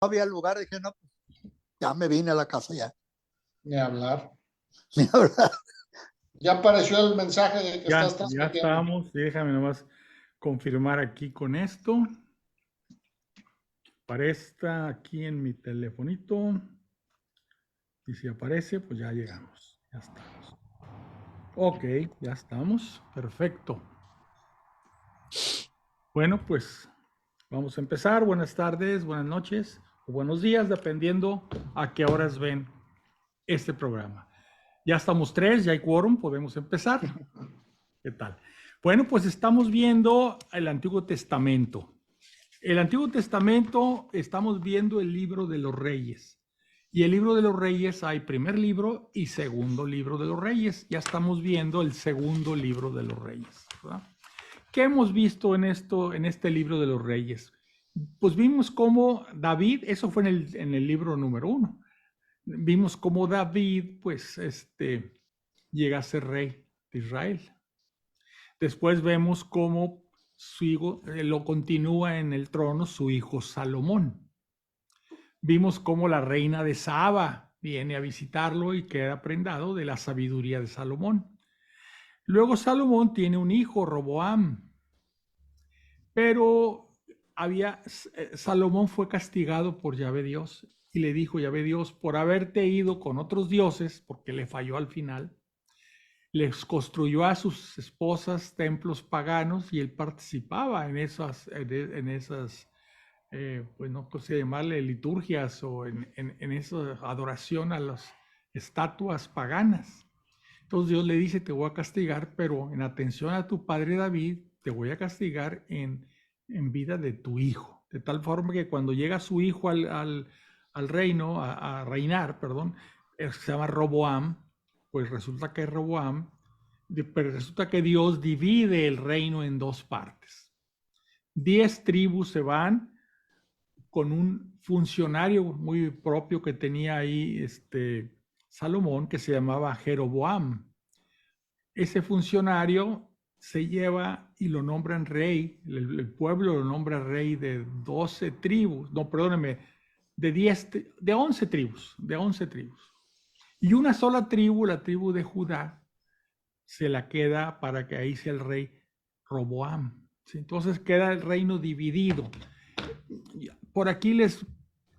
había lugar, dije, no, ya me vine a la casa ya. Ni hablar. Ni hablar. Ya apareció el mensaje de que estás Ya transmitiendo. estamos. Déjame nomás confirmar aquí con esto. Aparece aquí en mi telefonito. Y si aparece, pues ya llegamos. Ya estamos. Ok, ya estamos. Perfecto. Bueno, pues vamos a empezar. Buenas tardes, buenas noches o buenos días, dependiendo a qué horas ven este programa. Ya estamos 3, ya hay quórum, podemos empezar. ¿Qué tal? Bueno, pues estamos viendo el Antiguo Testamento. El Antiguo Testamento, estamos viendo el libro de los Reyes. Y el libro de los Reyes hay primer libro y segundo libro de los Reyes. Ya estamos viendo el segundo libro de los Reyes, ¿verdad? ¿Qué hemos visto en este libro de los Reyes? Pues vimos cómo David, eso fue en el libro número 1. Vimos cómo David, pues, llega a ser rey de Israel. Después vemos cómo su hijo lo continúa en el trono su hijo Salomón. Vimos cómo la reina de Saba viene a visitarlo y queda prendado de la sabiduría de Salomón. Luego Salomón tiene un hijo, Roboam, pero Salomón fue castigado por Yahvé Dios y le dijo Yahvé Dios, por haberte ido con otros dioses, porque le falló al final, les construyó a sus esposas templos paganos y él participaba en esas pues no sé llamarle liturgias o en esa adoración a las estatuas paganas. Entonces Dios le dice, te voy a castigar, pero en atención a tu padre David, te voy a castigar en vida de tu hijo. De tal forma que cuando llega su hijo al reino, a reinar, perdón, se llama Roboam, pues resulta que Roboam, pero resulta que Dios divide el reino en 2 partes. 10 tribus se van con un funcionario muy propio que tenía ahí Salomón, que se llamaba Jeroboam. Ese funcionario se lleva y lo nombran rey, el pueblo lo nombra rey de 12 tribus, no, perdóneme, de 11 tribus, Y una sola tribu, la tribu de Judá, se la queda para que ahí sea el rey Roboam. ¿Sí? Entonces queda el reino dividido. Por aquí les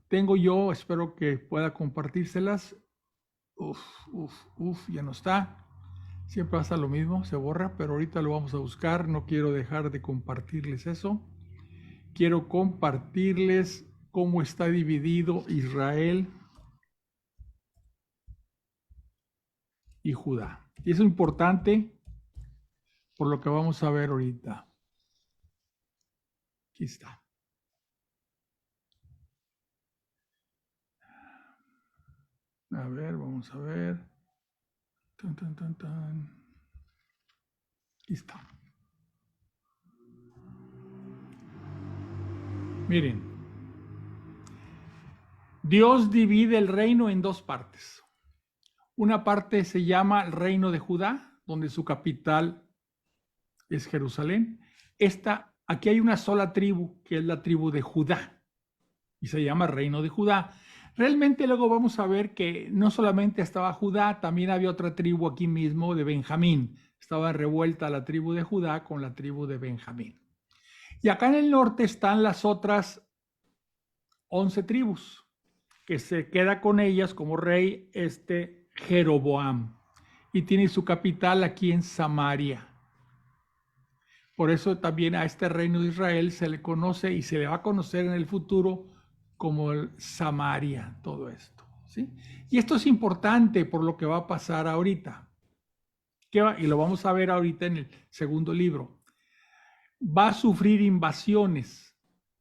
tengo yo, espero que pueda compartírselas. Ya no está. Siempre pasa lo mismo, se borra, pero ahorita lo vamos a buscar. No quiero dejar de compartirles eso. Quiero compartirles cómo está dividido Israel y Judá. Y eso es importante por lo que vamos a ver ahorita. Aquí está. A ver, vamos a ver. Tan, tan, tan, tan. Aquí está. Miren, Dios divide el reino en 2 partes. Una parte se llama el reino de Judá, donde su capital es Jerusalén. Aquí hay una sola tribu, que es la tribu de Judá, y se llama reino de Judá. Realmente luego vamos a ver que no solamente estaba Judá, también había otra tribu aquí mismo de Benjamín. Estaba revuelta la tribu de Judá con la tribu de Benjamín. Y acá en el norte están las otras 11 tribus, que se queda con ellas como rey Jeroboam, y tiene su capital aquí en Samaria. Por eso también a este reino de Israel se le conoce y se le va a conocer en el futuro como el Samaria, todo esto, ¿sí? Y esto es importante por lo que va a pasar ahorita. Y lo vamos a ver ahorita en el segundo libro. Va a sufrir invasiones.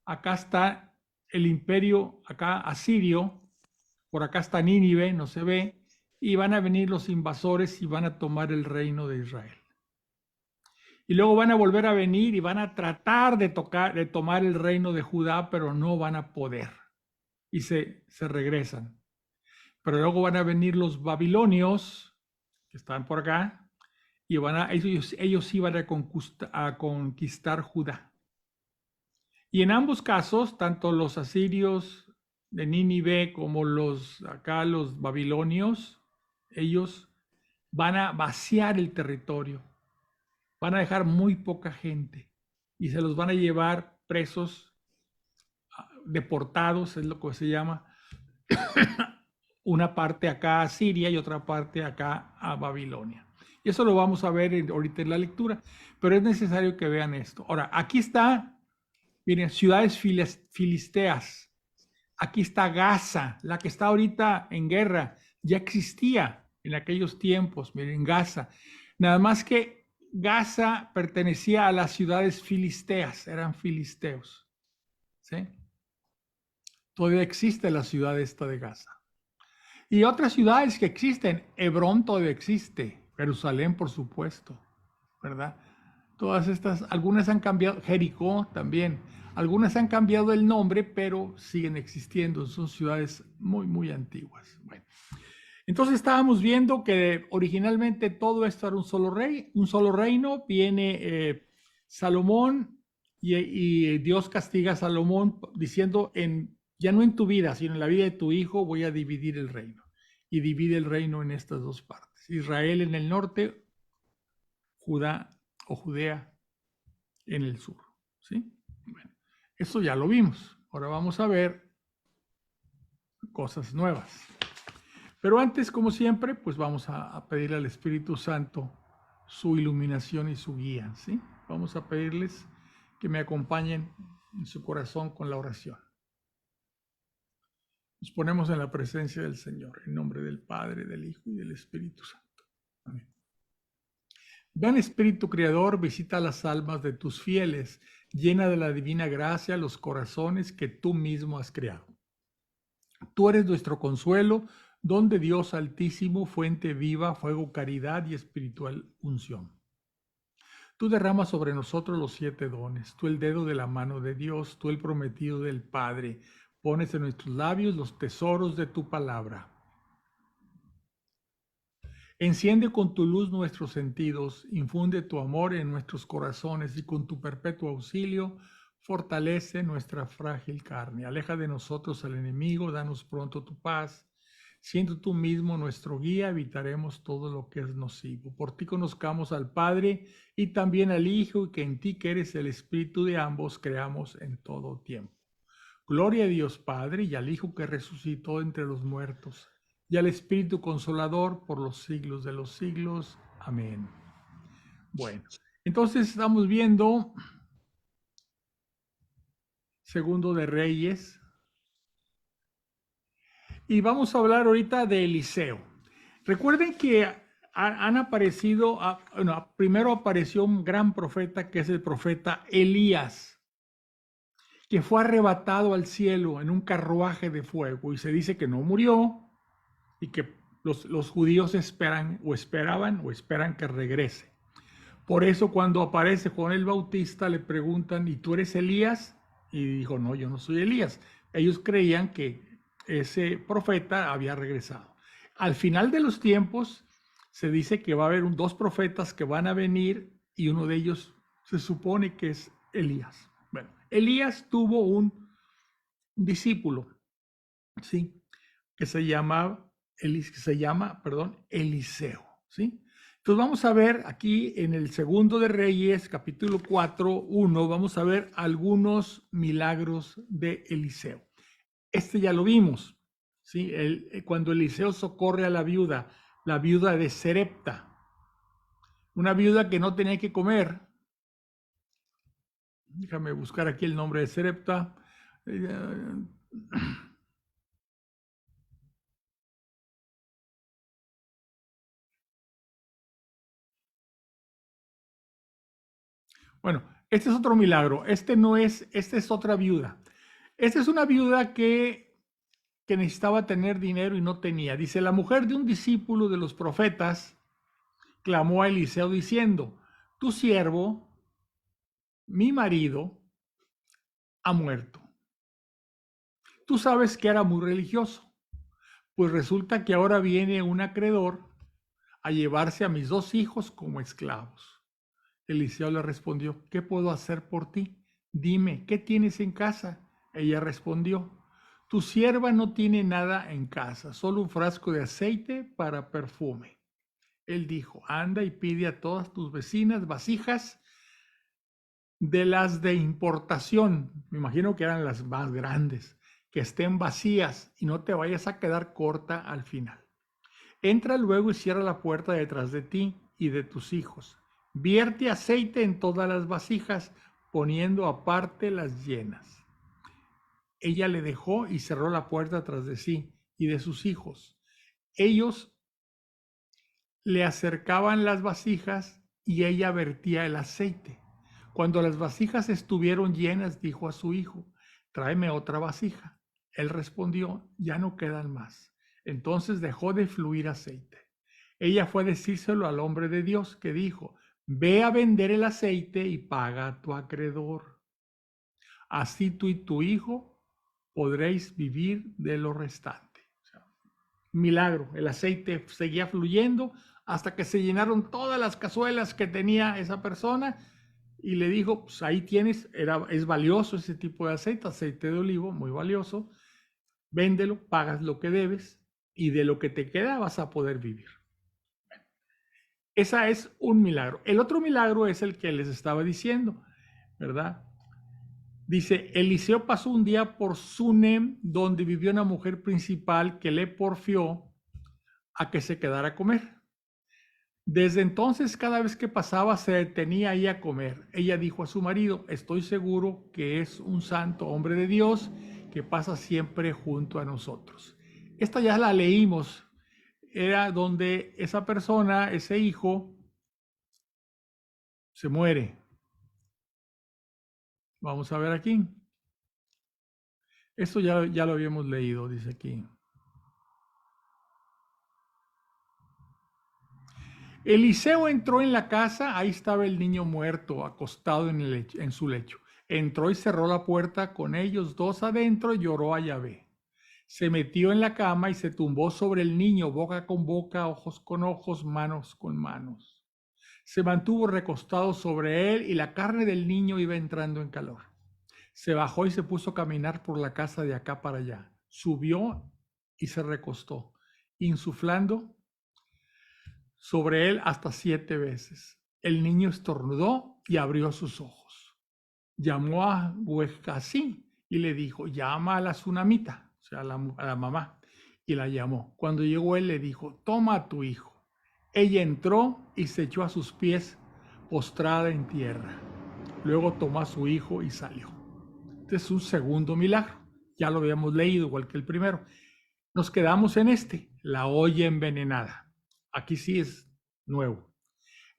Acá está el imperio, acá asirio, por acá está Nínive, no se ve, y van a venir los invasores y van a tomar el reino de Israel. Y luego van a volver a venir y van a tratar de tomar el reino de Judá, pero no van a poder. Y se regresan. Pero luego van a venir los babilonios, que están por acá, y ellos sí van a conquistar Judá. Y en ambos casos, tanto los asirios de Nínive, como los babilonios, ellos van a vaciar el territorio, van a dejar muy poca gente y se los van a llevar presos, deportados, es lo que se llama, una parte acá a Siria y otra parte acá a Babilonia. Y eso lo vamos a ver ahorita en la lectura, pero es necesario que vean esto. Ahora, aquí está, miren, ciudades filisteas. Aquí está Gaza, la que está ahorita en guerra, ya existía en aquellos tiempos, miren, Gaza. Nada más que Gaza pertenecía a las ciudades filisteas, eran filisteos. ¿Sí? Todavía existe la ciudad esta de Gaza. Y otras ciudades que existen, Hebrón todavía existe, Jerusalén por supuesto, ¿verdad? Todas estas, algunas han cambiado, Jericó también, algunas han cambiado el nombre, pero siguen existiendo, son ciudades muy, muy antiguas. Bueno, entonces estábamos viendo que originalmente todo esto era un solo rey, un solo reino, viene Salomón y Dios castiga a Salomón diciendo ya no en tu vida, sino en la vida de tu hijo voy a dividir el reino. Y divide el reino en estas dos partes. Israel en el norte, Judá o Judea en el sur. ¿Sí? Bueno, eso ya lo vimos. Ahora vamos a ver cosas nuevas. Pero antes, como siempre, pues vamos a pedirle al Espíritu Santo su iluminación y su guía. ¿Sí? Vamos a pedirles que me acompañen en su corazón con la oración. Nos ponemos en la presencia del Señor, en nombre del Padre, del Hijo y del Espíritu Santo. Amén. Ven, Espíritu Creador, visita las almas de tus fieles, llena de la divina gracia los corazones que tú mismo has creado. Tú eres nuestro consuelo, don de Dios Altísimo, fuente viva, fuego, caridad y espiritual unción. Tú derramas sobre nosotros los 7 dones, tú el dedo de la mano de Dios, tú el prometido del Padre. Pones en nuestros labios los tesoros de tu palabra. Enciende con tu luz nuestros sentidos, infunde tu amor en nuestros corazones y con tu perpetuo auxilio fortalece nuestra frágil carne. Aleja de nosotros al enemigo, danos pronto tu paz. Siendo tú mismo nuestro guía, evitaremos todo lo que es nocivo. Por ti conozcamos al Padre y también al Hijo, y que en ti, que eres el Espíritu de ambos, creamos en todo tiempo. Gloria a Dios Padre y al Hijo que resucitó entre los muertos y al Espíritu Consolador por los siglos de los siglos. Amén. Bueno, entonces estamos viendo Segundo de Reyes y vamos a hablar ahorita de Eliseo. Recuerden que han aparecido, primero apareció un gran profeta que es el profeta Elías, que fue arrebatado al cielo en un carruaje de fuego y se dice que no murió y que los judíos esperan que regrese. Por eso cuando aparece Juan el Bautista le preguntan, ¿y tú eres Elías? Y dijo, no, yo no soy Elías. Ellos creían que ese profeta había regresado. Al final de los tiempos se dice que va a haber 2 profetas que van a venir y uno de ellos se supone que es Elías. Bueno, Elías tuvo un discípulo, ¿sí? que se llama Eliseo, ¿sí? Entonces vamos a ver aquí en el Segundo de Reyes, capítulo 4:1, vamos a ver algunos milagros de Eliseo. Este ya lo vimos, ¿sí? Cuando Eliseo socorre a la viuda de Serepta, una viuda que no tenía que comer. Déjame buscar aquí el nombre de Serepta. Bueno, este es otro milagro. Esta es otra viuda. Esta es una viuda que necesitaba tener dinero y no tenía. Dice, la mujer de un discípulo de los profetas clamó a Eliseo diciendo, tu siervo, mi marido, ha muerto. Tú sabes que era muy religioso, pues resulta que ahora viene un acreedor a llevarse a mis 2 hijos como esclavos. Eliseo le respondió, ¿qué puedo hacer por ti? Dime, ¿qué tienes en casa? Ella respondió, tu sierva no tiene nada en casa, solo un frasco de aceite para perfume. Él dijo, anda y pide a todas tus vecinas vasijas de las de importación, me imagino que eran las más grandes, que estén vacías y no te vayas a quedar corta al final. Entra luego y cierra la puerta detrás de ti y de tus hijos. Vierte aceite en todas las vasijas, poniendo aparte las llenas. Ella le dejó y cerró la puerta tras de sí y de sus hijos. Ellos le acercaban las vasijas y ella vertía el aceite. Cuando las vasijas estuvieron llenas, dijo a su hijo, tráeme otra vasija. Él respondió, ya no quedan más. Entonces dejó de fluir aceite. Ella fue a decírselo al hombre de Dios, que dijo, ve a vender el aceite y paga a tu acreedor. Así tú y tu hijo podréis vivir de lo restante. O sea, milagro, el aceite seguía fluyendo hasta que se llenaron todas las cazuelas que tenía esa persona y le dijo, pues ahí tienes, es valioso ese tipo de aceite de olivo, muy valioso, véndelo, pagas lo que debes y de lo que te queda vas a poder vivir. Esa es un milagro. El otro milagro es el que les estaba diciendo, ¿verdad? Dice, Eliseo pasó un día por Sunem, donde vivió una mujer principal que le porfió a que se quedara a comer. Desde entonces, cada vez que pasaba, se detenía ahí a comer. Ella dijo a su marido, estoy seguro que es un santo hombre de Dios que pasa siempre junto a nosotros. Esta ya la leímos. Era donde esa persona, ese hijo, se muere. Vamos a ver aquí. Esto ya lo habíamos leído, dice aquí. Eliseo entró en la casa, ahí estaba el niño muerto, acostado en su lecho. Entró y cerró la puerta con ellos dos adentro y lloró a Yahvé. Se metió en la cama y se tumbó sobre el niño, boca con boca, ojos con ojos, manos con manos. Se mantuvo recostado sobre él y la carne del niño iba entrando en calor. Se bajó y se puso a caminar por la casa de acá para allá. Subió y se recostó, insuflando sobre él hasta 7 veces. El niño estornudó y abrió sus ojos. Llamó a Huescasí y le dijo, llama a la tsunamita, o sea, a la mamá, y la llamó. Cuando llegó él le dijo, toma a tu hijo. Ella entró y se echó a sus pies, postrada en tierra. Luego tomó a su hijo y salió. Este es un segundo milagro. Ya lo habíamos leído, igual que el primero. Nos quedamos en la olla envenenada. Aquí sí es nuevo.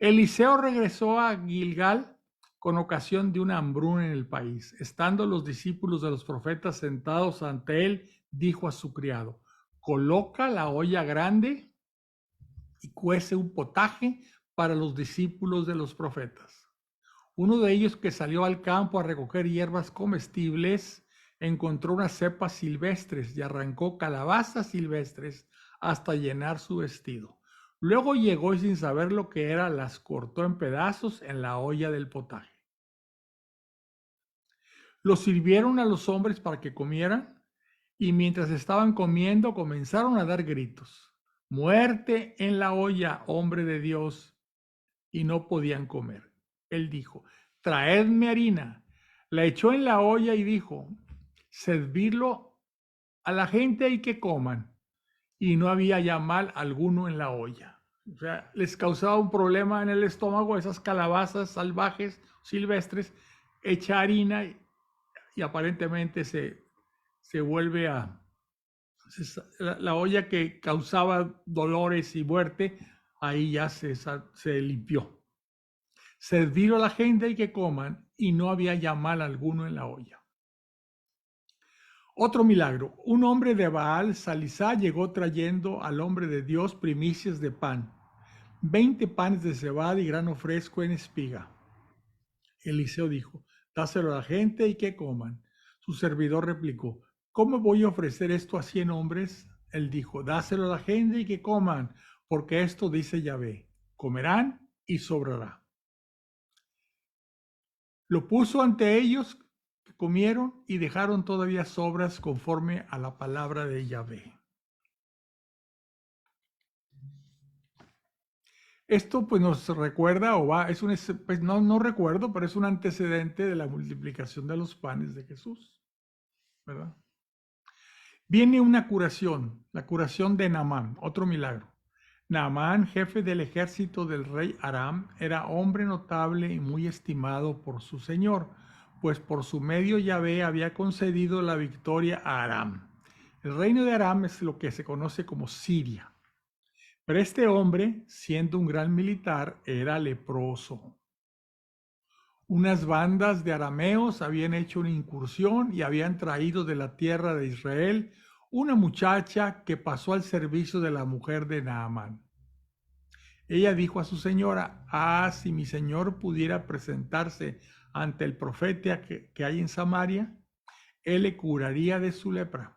Eliseo regresó a Gilgal con ocasión de una hambruna en el país. Estando los discípulos de los profetas sentados ante él, dijo a su criado, coloca la olla grande y cuece un potaje para los discípulos de los profetas. Uno de ellos, que salió al campo a recoger hierbas comestibles, encontró unas cepas silvestres y arrancó calabazas silvestres hasta llenar su vestido. Luego llegó y sin saber lo que era, las cortó en pedazos en la olla del potaje. Los sirvieron a los hombres para que comieran y mientras estaban comiendo comenzaron a dar gritos. Muerte en la olla, hombre de Dios, y no podían comer. Él dijo, traedme harina. La echó en la olla y dijo, servirlo a la gente y que coman. Y no había ya mal alguno en la olla. O sea, les causaba un problema en el estómago esas calabazas salvajes, silvestres, echa harina y aparentemente se vuelve a... La olla que causaba dolores y muerte, ahí ya se limpió. Servir a la gente y que coman, y no había ya mal alguno en la olla. Otro milagro. Un hombre de Baal, Salisá, llegó trayendo al hombre de Dios primicias de pan, 20 panes de cebada y grano fresco en espiga. Eliseo dijo, dáselo a la gente y que coman. Su servidor replicó, ¿cómo voy a ofrecer esto a 100 hombres? Él dijo, dáselo a la gente y que coman, porque esto dice Yahvé, comerán y sobrará. Lo puso ante ellos que comieron y dejaron todavía sobras conforme a la palabra de Yahvé. Esto pues nos recuerda pues no recuerdo, pero es un antecedente de la multiplicación de los panes de Jesús, ¿verdad? Viene una curación, la curación de Naamán, otro milagro. Naamán, jefe del ejército del rey Aram, era hombre notable y muy estimado por su señor, pues por su medio Yahvé había concedido la victoria a Aram. El reino de Aram es lo que se conoce como Siria. Pero este hombre, siendo un gran militar, era leproso. Unas bandas de arameos habían hecho una incursión y habían traído de la tierra de Israel una muchacha que pasó al servicio de la mujer de Naamán. Ella dijo a su señora: si mi señor pudiera presentarse ante el profeta que hay en Samaria, él le curaría de su lepra.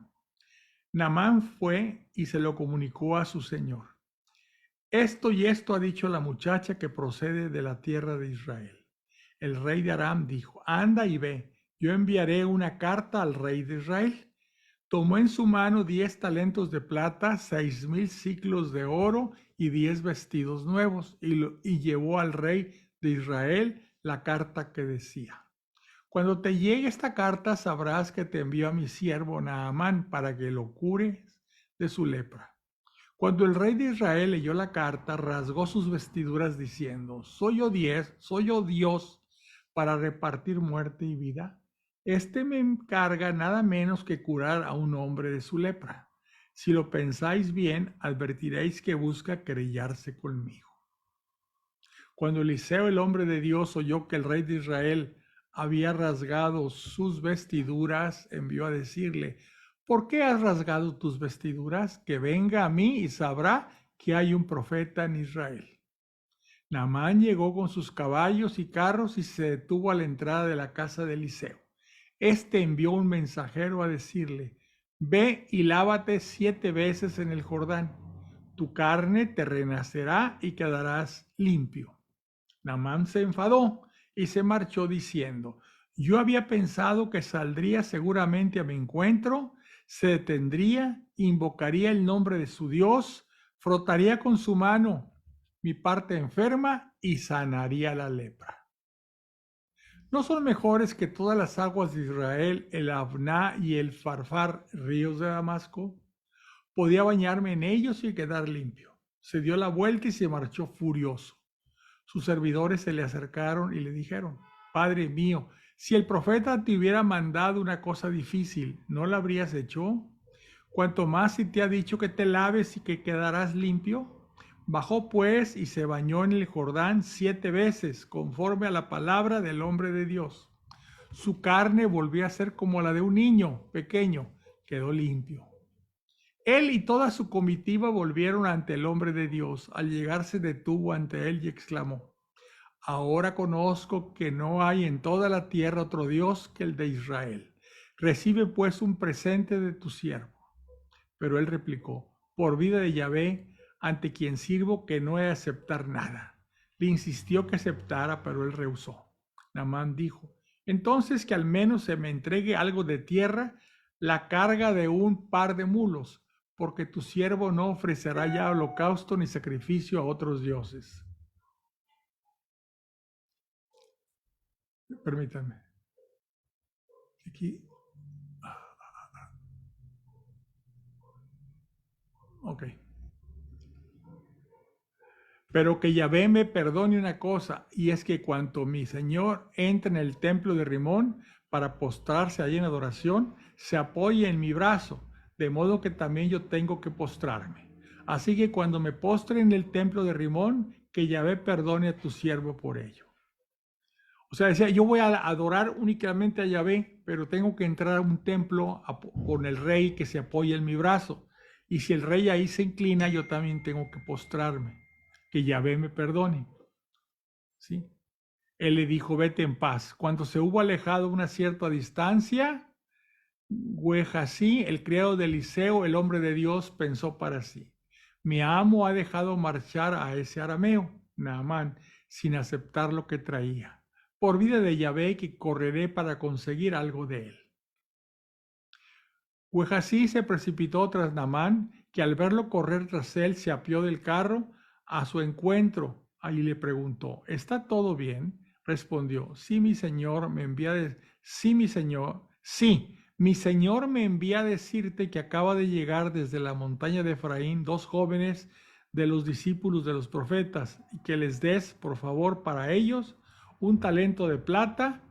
Naamán fue y se lo comunicó a su señor. Esto y esto ha dicho la muchacha que procede de la tierra de Israel. El rey de Aram dijo: anda y ve, yo enviaré una carta al rey de Israel. Tomó en su mano 10 talentos de plata, 6,000 siclos de oro y 10 vestidos nuevos, y llevó al rey de Israel la carta que decía: cuando te llegue esta carta, sabrás que te envío a mi siervo Naamán para que lo cures de su lepra. Cuando el rey de Israel leyó la carta, rasgó sus vestiduras diciendo: ¿soy yo Dios para repartir muerte y vida? Este me encarga nada menos que curar a un hombre de su lepra. Si lo pensáis bien, advertiréis que busca querellarse conmigo. Cuando Eliseo, el hombre de Dios, oyó que el rey de Israel había rasgado sus vestiduras, envió a decirle: ¿por qué has rasgado tus vestiduras? Que venga a mí y sabrá que hay un profeta en Israel. Naamán llegó con sus caballos y carros y se detuvo a la entrada de la casa de Eliseo. Este envió un mensajero a decirle: ve y lávate 7 veces en el Jordán. Tu carne te renacerá y quedarás limpio. Naamán se enfadó y se marchó diciendo: yo había pensado que saldría seguramente a mi encuentro, se detendría, invocaría el nombre de su Dios, frotaría con su mano mi parte enferma y sanaría la lepra. ¿No son mejores que todas las aguas de Israel, el Abná y el Farfar, ríos de Damasco? Podía bañarme en ellos y quedar limpio. Se dio la vuelta y se marchó furioso. Sus servidores se le acercaron y le dijeron: Padre mío, si el profeta te hubiera mandado una cosa difícil, ¿no la habrías hecho? Cuanto más si te ha dicho que te laves y que quedarás limpio. Bajó pues y se bañó en el Jordán 7 veces, conforme a la palabra del hombre de Dios. Su carne volvió a ser como la de un niño pequeño, quedó limpio. Él y toda su comitiva volvieron ante el hombre de Dios. Al llegar se detuvo ante él y exclamó: ahora conozco que no hay en toda la tierra otro Dios que el de Israel. Recibe pues un presente de tu siervo. Pero él replicó: por vida de Yahvé, ante quien sirvo, que no he de aceptar nada. Le insistió que aceptara, pero él rehusó. Naamán dijo: entonces que al menos se me entregue algo de tierra, la carga de un par de mulos, porque tu siervo no ofrecerá ya holocausto ni sacrificio a otros dioses. Permítanme. Aquí. Ok. Pero que Yahvé me perdone una cosa, y es que cuanto mi Señor entre en el templo de Rimón para postrarse allí en adoración, se apoye en mi brazo, de modo que también yo tengo que postrarme. Así que cuando me postre en el templo de Rimón, que Yahvé perdone a tu siervo por ello. O sea, decía: yo voy a adorar únicamente a Yahvé, pero tengo que entrar a un templo con el rey que se apoya en mi brazo. Y si el rey ahí se inclina, yo también tengo que postrarme. Que Yahvé me perdone. ¿Sí? Él le dijo: vete en paz. Cuando se hubo alejado una cierta distancia, Gehazi, el criado de Eliseo, el hombre de Dios, pensó para sí: mi amo ha dejado marchar a ese arameo, Naamán, sin aceptar lo que traía. por vida de Yahvé que correré para conseguir algo de él. Gehazi se precipitó tras Naamán, que al verlo correr tras él se apió del carro a su encuentro. Ahí le preguntó, ¿está todo bien? Respondió, sí, mi señor me envía me envía a decirte que acaba de llegar desde la montaña de Efraín 2 jóvenes de los discípulos de los profetas, y que les des, por favor, para ellos 1 talento de plata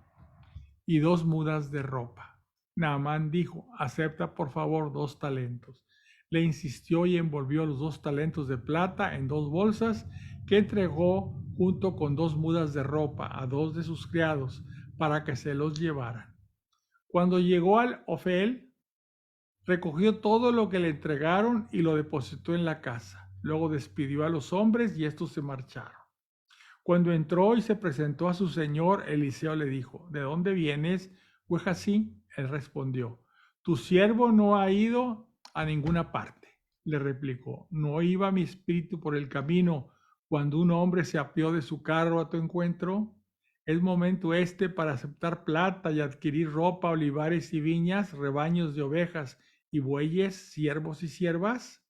y 2 mudas de ropa. Naamán dijo, acepta por favor 2 talentos. Le insistió y envolvió los 2 talentos de plata en 2 bolsas que entregó junto con 2 mudas de ropa a 2 de sus criados para que se los llevaran. Cuando llegó al Ofel, recogió todo lo que le entregaron y lo depositó en la casa. Luego despidió a los hombres y estos se marcharon. Cuando entró y se presentó a su señor, Eliseo le dijo, ¿de dónde vienes, Gehazi? Él respondió, tu siervo no ha ido a ninguna parte. Le replicó, ¿no iba mi espíritu por el camino cuando un hombre se apeó de su carro a tu encuentro? ¿Es momento este para aceptar plata y adquirir ropa, olivares y viñas, rebaños de ovejas y bueyes, siervos y siervas?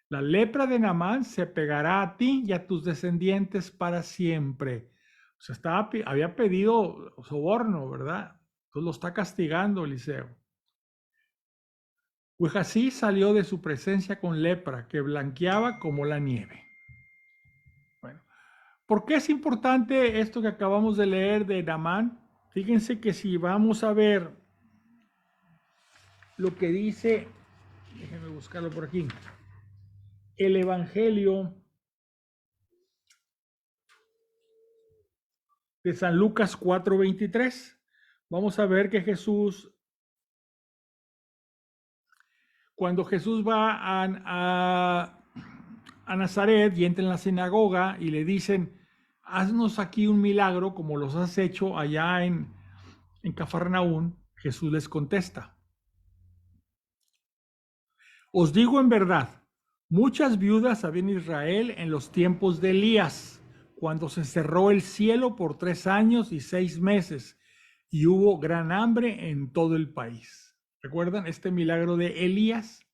La lepra de Naamán se pegará a ti y a tus descendientes para siempre. O sea, había pedido soborno, ¿verdad? Entonces lo está castigando Eliseo. Gehazi salió de su presencia con lepra que blanqueaba como la nieve. Bueno, ¿por qué es importante esto que acabamos de leer de Naamán? Fíjense que si vamos a ver lo que dice, déjenme buscarlo por aquí, el Evangelio de San Lucas 4:23, vamos a ver que cuando Jesús va a Nazaret y entra en la sinagoga y le dicen, haznos aquí un milagro como los has hecho allá en Cafarnaún, Jesús les contesta, os digo en verdad, muchas viudas había en Israel en los tiempos de Elías, cuando se cerró el cielo por 3 años y 6 meses, y hubo gran hambre en todo el país. ¿Recuerdan este milagro de Elías?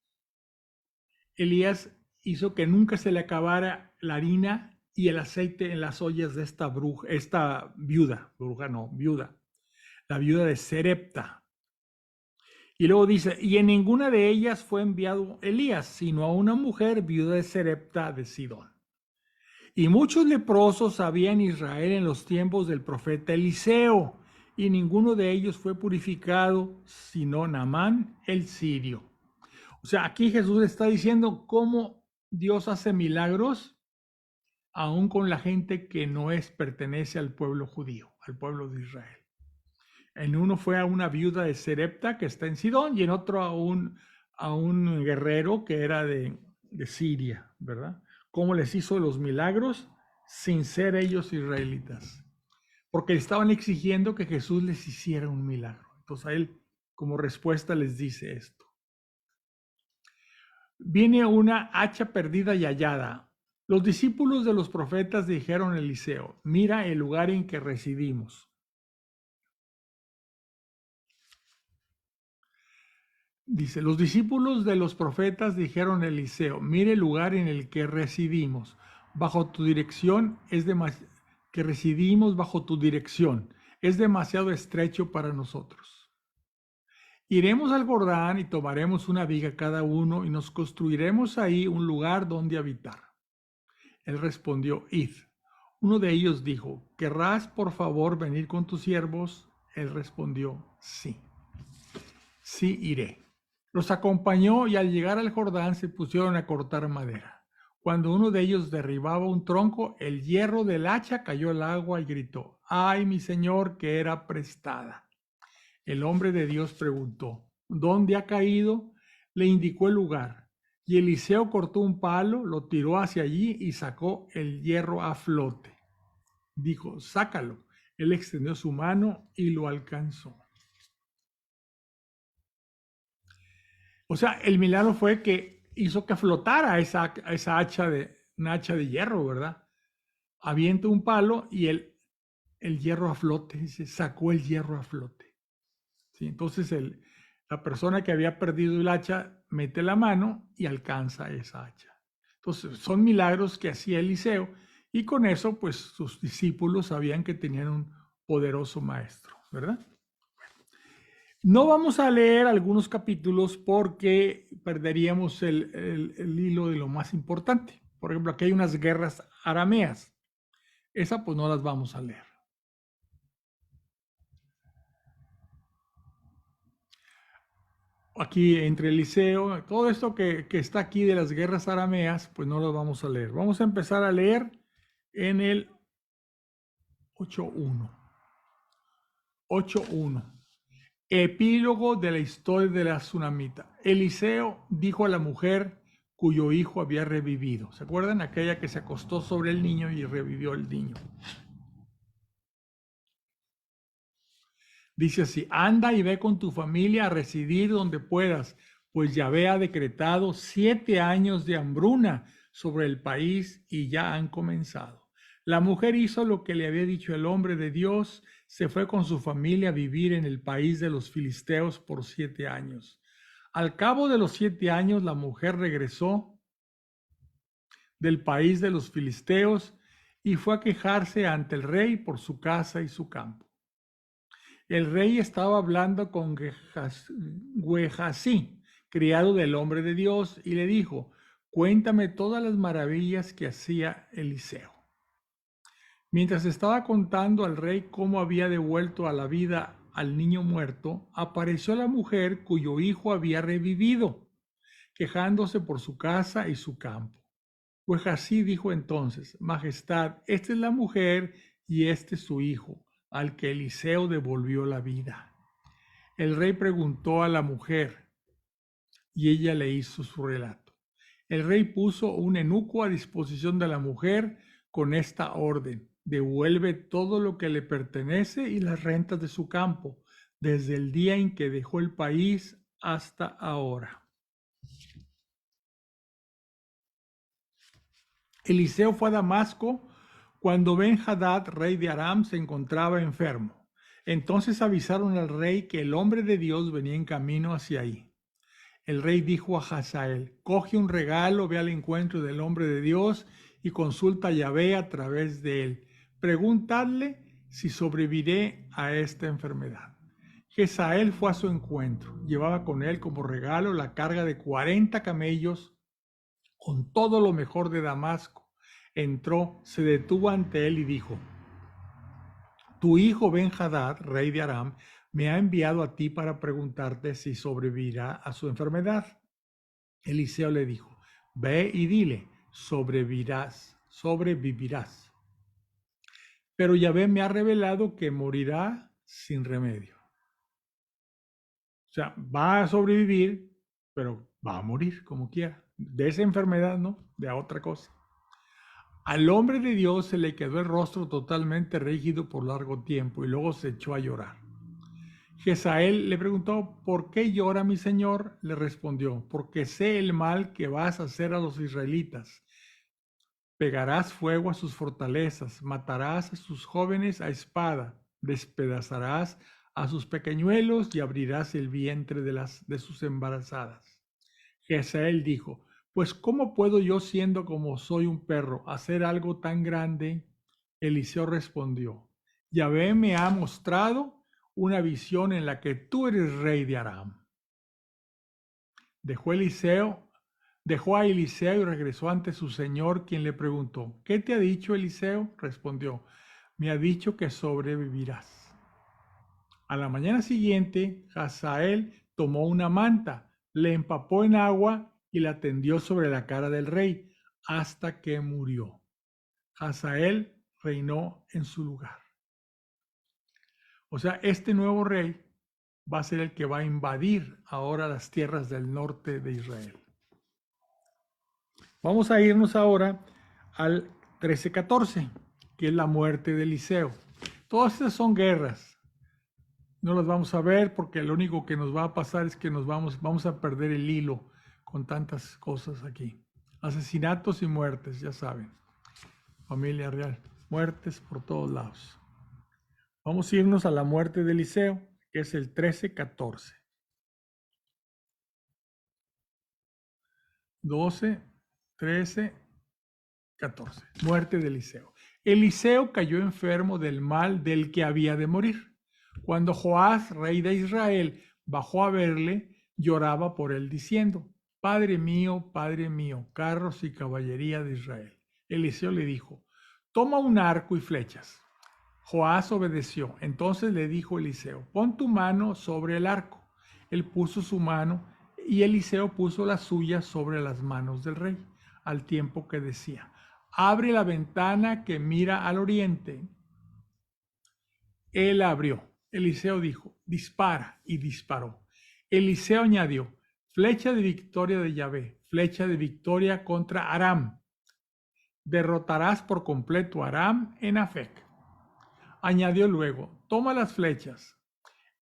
Elías hizo que nunca se le acabara la harina y el aceite en las ollas de esta viuda, la viuda de Serepta. Y luego dice, y en ninguna de ellas fue enviado Elías, sino a una mujer viuda de Serepta de Sidón. Y muchos leprosos había en Israel en los tiempos del profeta Eliseo, y ninguno de ellos fue purificado, sino Naamán el sirio. O sea, aquí Jesús está diciendo cómo Dios hace milagros aún con la gente que no pertenece al pueblo judío, al pueblo de Israel. En uno fue a una viuda de Serepta que está en Sidón y en otro a un guerrero que era de Siria, ¿verdad? ¿Cómo les hizo los milagros sin ser ellos israelitas? Porque estaban exigiendo que Jesús les hiciera un milagro. Entonces a él como respuesta les dice esto. Viene una hacha perdida y hallada. Los discípulos de los profetas dijeron a Eliseo, mira el lugar en que residimos. Dice, los discípulos de los profetas dijeron a Eliseo, mire el lugar en el que residimos, bajo tu dirección es demasiado estrecho para nosotros. Iremos al Jordán y tomaremos una viga cada uno y nos construiremos ahí un lugar donde habitar. Él respondió, id. Uno de ellos dijo, ¿querrás por favor venir con tus siervos? Él respondió, sí. Sí iré. Los acompañó y al llegar al Jordán se pusieron a cortar madera. Cuando uno de ellos derribaba un tronco, el hierro del hacha cayó al agua y gritó, ¡ay, mi señor, que era prestada! El hombre de Dios preguntó, ¿dónde ha caído? Le indicó el lugar. Y Eliseo cortó un palo, lo tiró hacia allí y sacó el hierro a flote. Dijo, sácalo. Él extendió su mano y lo alcanzó. O sea, el milagro fue que hizo que flotara esa hacha de hierro, ¿verdad? Avienta un palo y él el hierro a flote, dice, sacó el hierro a flote. ¿Sí? Entonces la persona que había perdido el hacha mete la mano y alcanza esa hacha. Entonces son milagros que hacía Eliseo y con eso pues sus discípulos sabían que tenían un poderoso maestro, ¿verdad? No vamos a leer algunos capítulos porque perderíamos el hilo de lo más importante. Por ejemplo, aquí hay unas guerras arameas. Esa pues no las vamos a leer. Aquí entre Eliseo, todo esto que está aquí de las guerras arameas, pues no lo vamos a leer. Vamos a empezar a leer en el 8.1. 8.1. Epílogo de la historia de la tsunamita. Eliseo dijo a la mujer cuyo hijo había revivido. ¿Se acuerdan? Aquella que se acostó sobre el niño y revivió el niño. Dice así, anda y ve con tu familia a residir donde puedas, pues Yahvé ha decretado 7 años de hambruna sobre el país y ya han comenzado. La mujer hizo lo que le había dicho el hombre de Dios, se fue con su familia a vivir en el país de los filisteos por 7 años. Al cabo de los 7 años, la mujer regresó del país de los filisteos y fue a quejarse ante el rey por su casa y su campo. El rey estaba hablando con Gehazi, criado del hombre de Dios, y le dijo, cuéntame todas las maravillas que hacía Eliseo. Mientras estaba contando al rey cómo había devuelto a la vida al niño muerto, apareció la mujer cuyo hijo había revivido, quejándose por su casa y su campo. Gehazi dijo entonces, Majestad, esta es la mujer y este es su hijo, al que Eliseo devolvió la vida. El rey preguntó a la mujer y ella le hizo su relato. El rey puso un eunuco a disposición de la mujer con esta orden: devuelve todo lo que le pertenece y las rentas de su campo, desde el día en que dejó el país hasta ahora. Eliseo fue a Damasco cuando Ben-Hadad, rey de Aram, se encontraba enfermo. Entonces avisaron al rey que el hombre de Dios venía en camino hacia ahí. El rey dijo a Hazael, coge un regalo, ve al encuentro del hombre de Dios y consulta a Yahvé a través de él. Pregúntale si sobreviviré a esta enfermedad. Hazael fue a su encuentro. Llevaba con él como regalo la carga de 40 camellos con todo lo mejor de Damasco. Entró, se detuvo ante él y dijo, tu hijo Ben-Hadad, rey de Aram, me ha enviado a ti para preguntarte si sobrevivirá a su enfermedad. Eliseo le dijo, ve y dile, sobrevivirás. Pero Yahvé me ha revelado que morirá sin remedio. O sea, va a sobrevivir, pero va a morir como quiera. De esa enfermedad, no, de otra cosa. Al hombre de Dios se le quedó el rostro totalmente rígido por largo tiempo y luego se echó a llorar. Hazael le preguntó, ¿por qué llora mi señor? Le respondió, porque sé el mal que vas a hacer a los israelitas. Pegarás fuego a sus fortalezas, matarás a sus jóvenes a espada, despedazarás a sus pequeñuelos y abrirás el vientre de sus embarazadas. Hazael dijo, pues ¿cómo puedo yo, siendo como soy un perro, hacer algo tan grande? Eliseo respondió, Yahvé me ha mostrado una visión en la que tú eres rey de Aram. Dejó a Eliseo y regresó ante su señor, quien le preguntó, ¿qué te ha dicho Eliseo? Respondió, me ha dicho que sobrevivirás. A la mañana siguiente, Hazael tomó una manta, le empapó en agua y la tendió sobre la cara del rey hasta que murió. Hazael reinó en su lugar. O sea, este nuevo rey va a ser el que va a invadir ahora las tierras del norte de Israel. Vamos a irnos ahora al 13:14, que es la muerte de Eliseo. Todas estas son guerras. No las vamos a ver porque lo único que nos va a pasar es que vamos a perder el hilo con tantas cosas aquí. Asesinatos y muertes, ya saben. Familia real. Muertes por todos lados. Vamos a irnos a la muerte de Eliseo, que es el 13:14. 12, 13, 14. Muerte de Eliseo. Eliseo cayó enfermo del mal del que había de morir. Cuando Joás, rey de Israel, bajó a verle, lloraba por él diciendo: Padre mío, carros y caballería de Israel. Eliseo le dijo: Toma un arco y flechas. Joás obedeció. Entonces le dijo Eliseo: Pon tu mano sobre el arco. Él puso su mano y Eliseo puso la suya sobre las manos del rey, al tiempo que decía: Abre la ventana que mira al oriente. Él abrió. Eliseo dijo: Dispara, y disparó. Eliseo añadió: Flecha de victoria de Yahvé, flecha de victoria contra Aram. Derrotarás por completo a Aram en Afec. Añadió luego: Toma las flechas.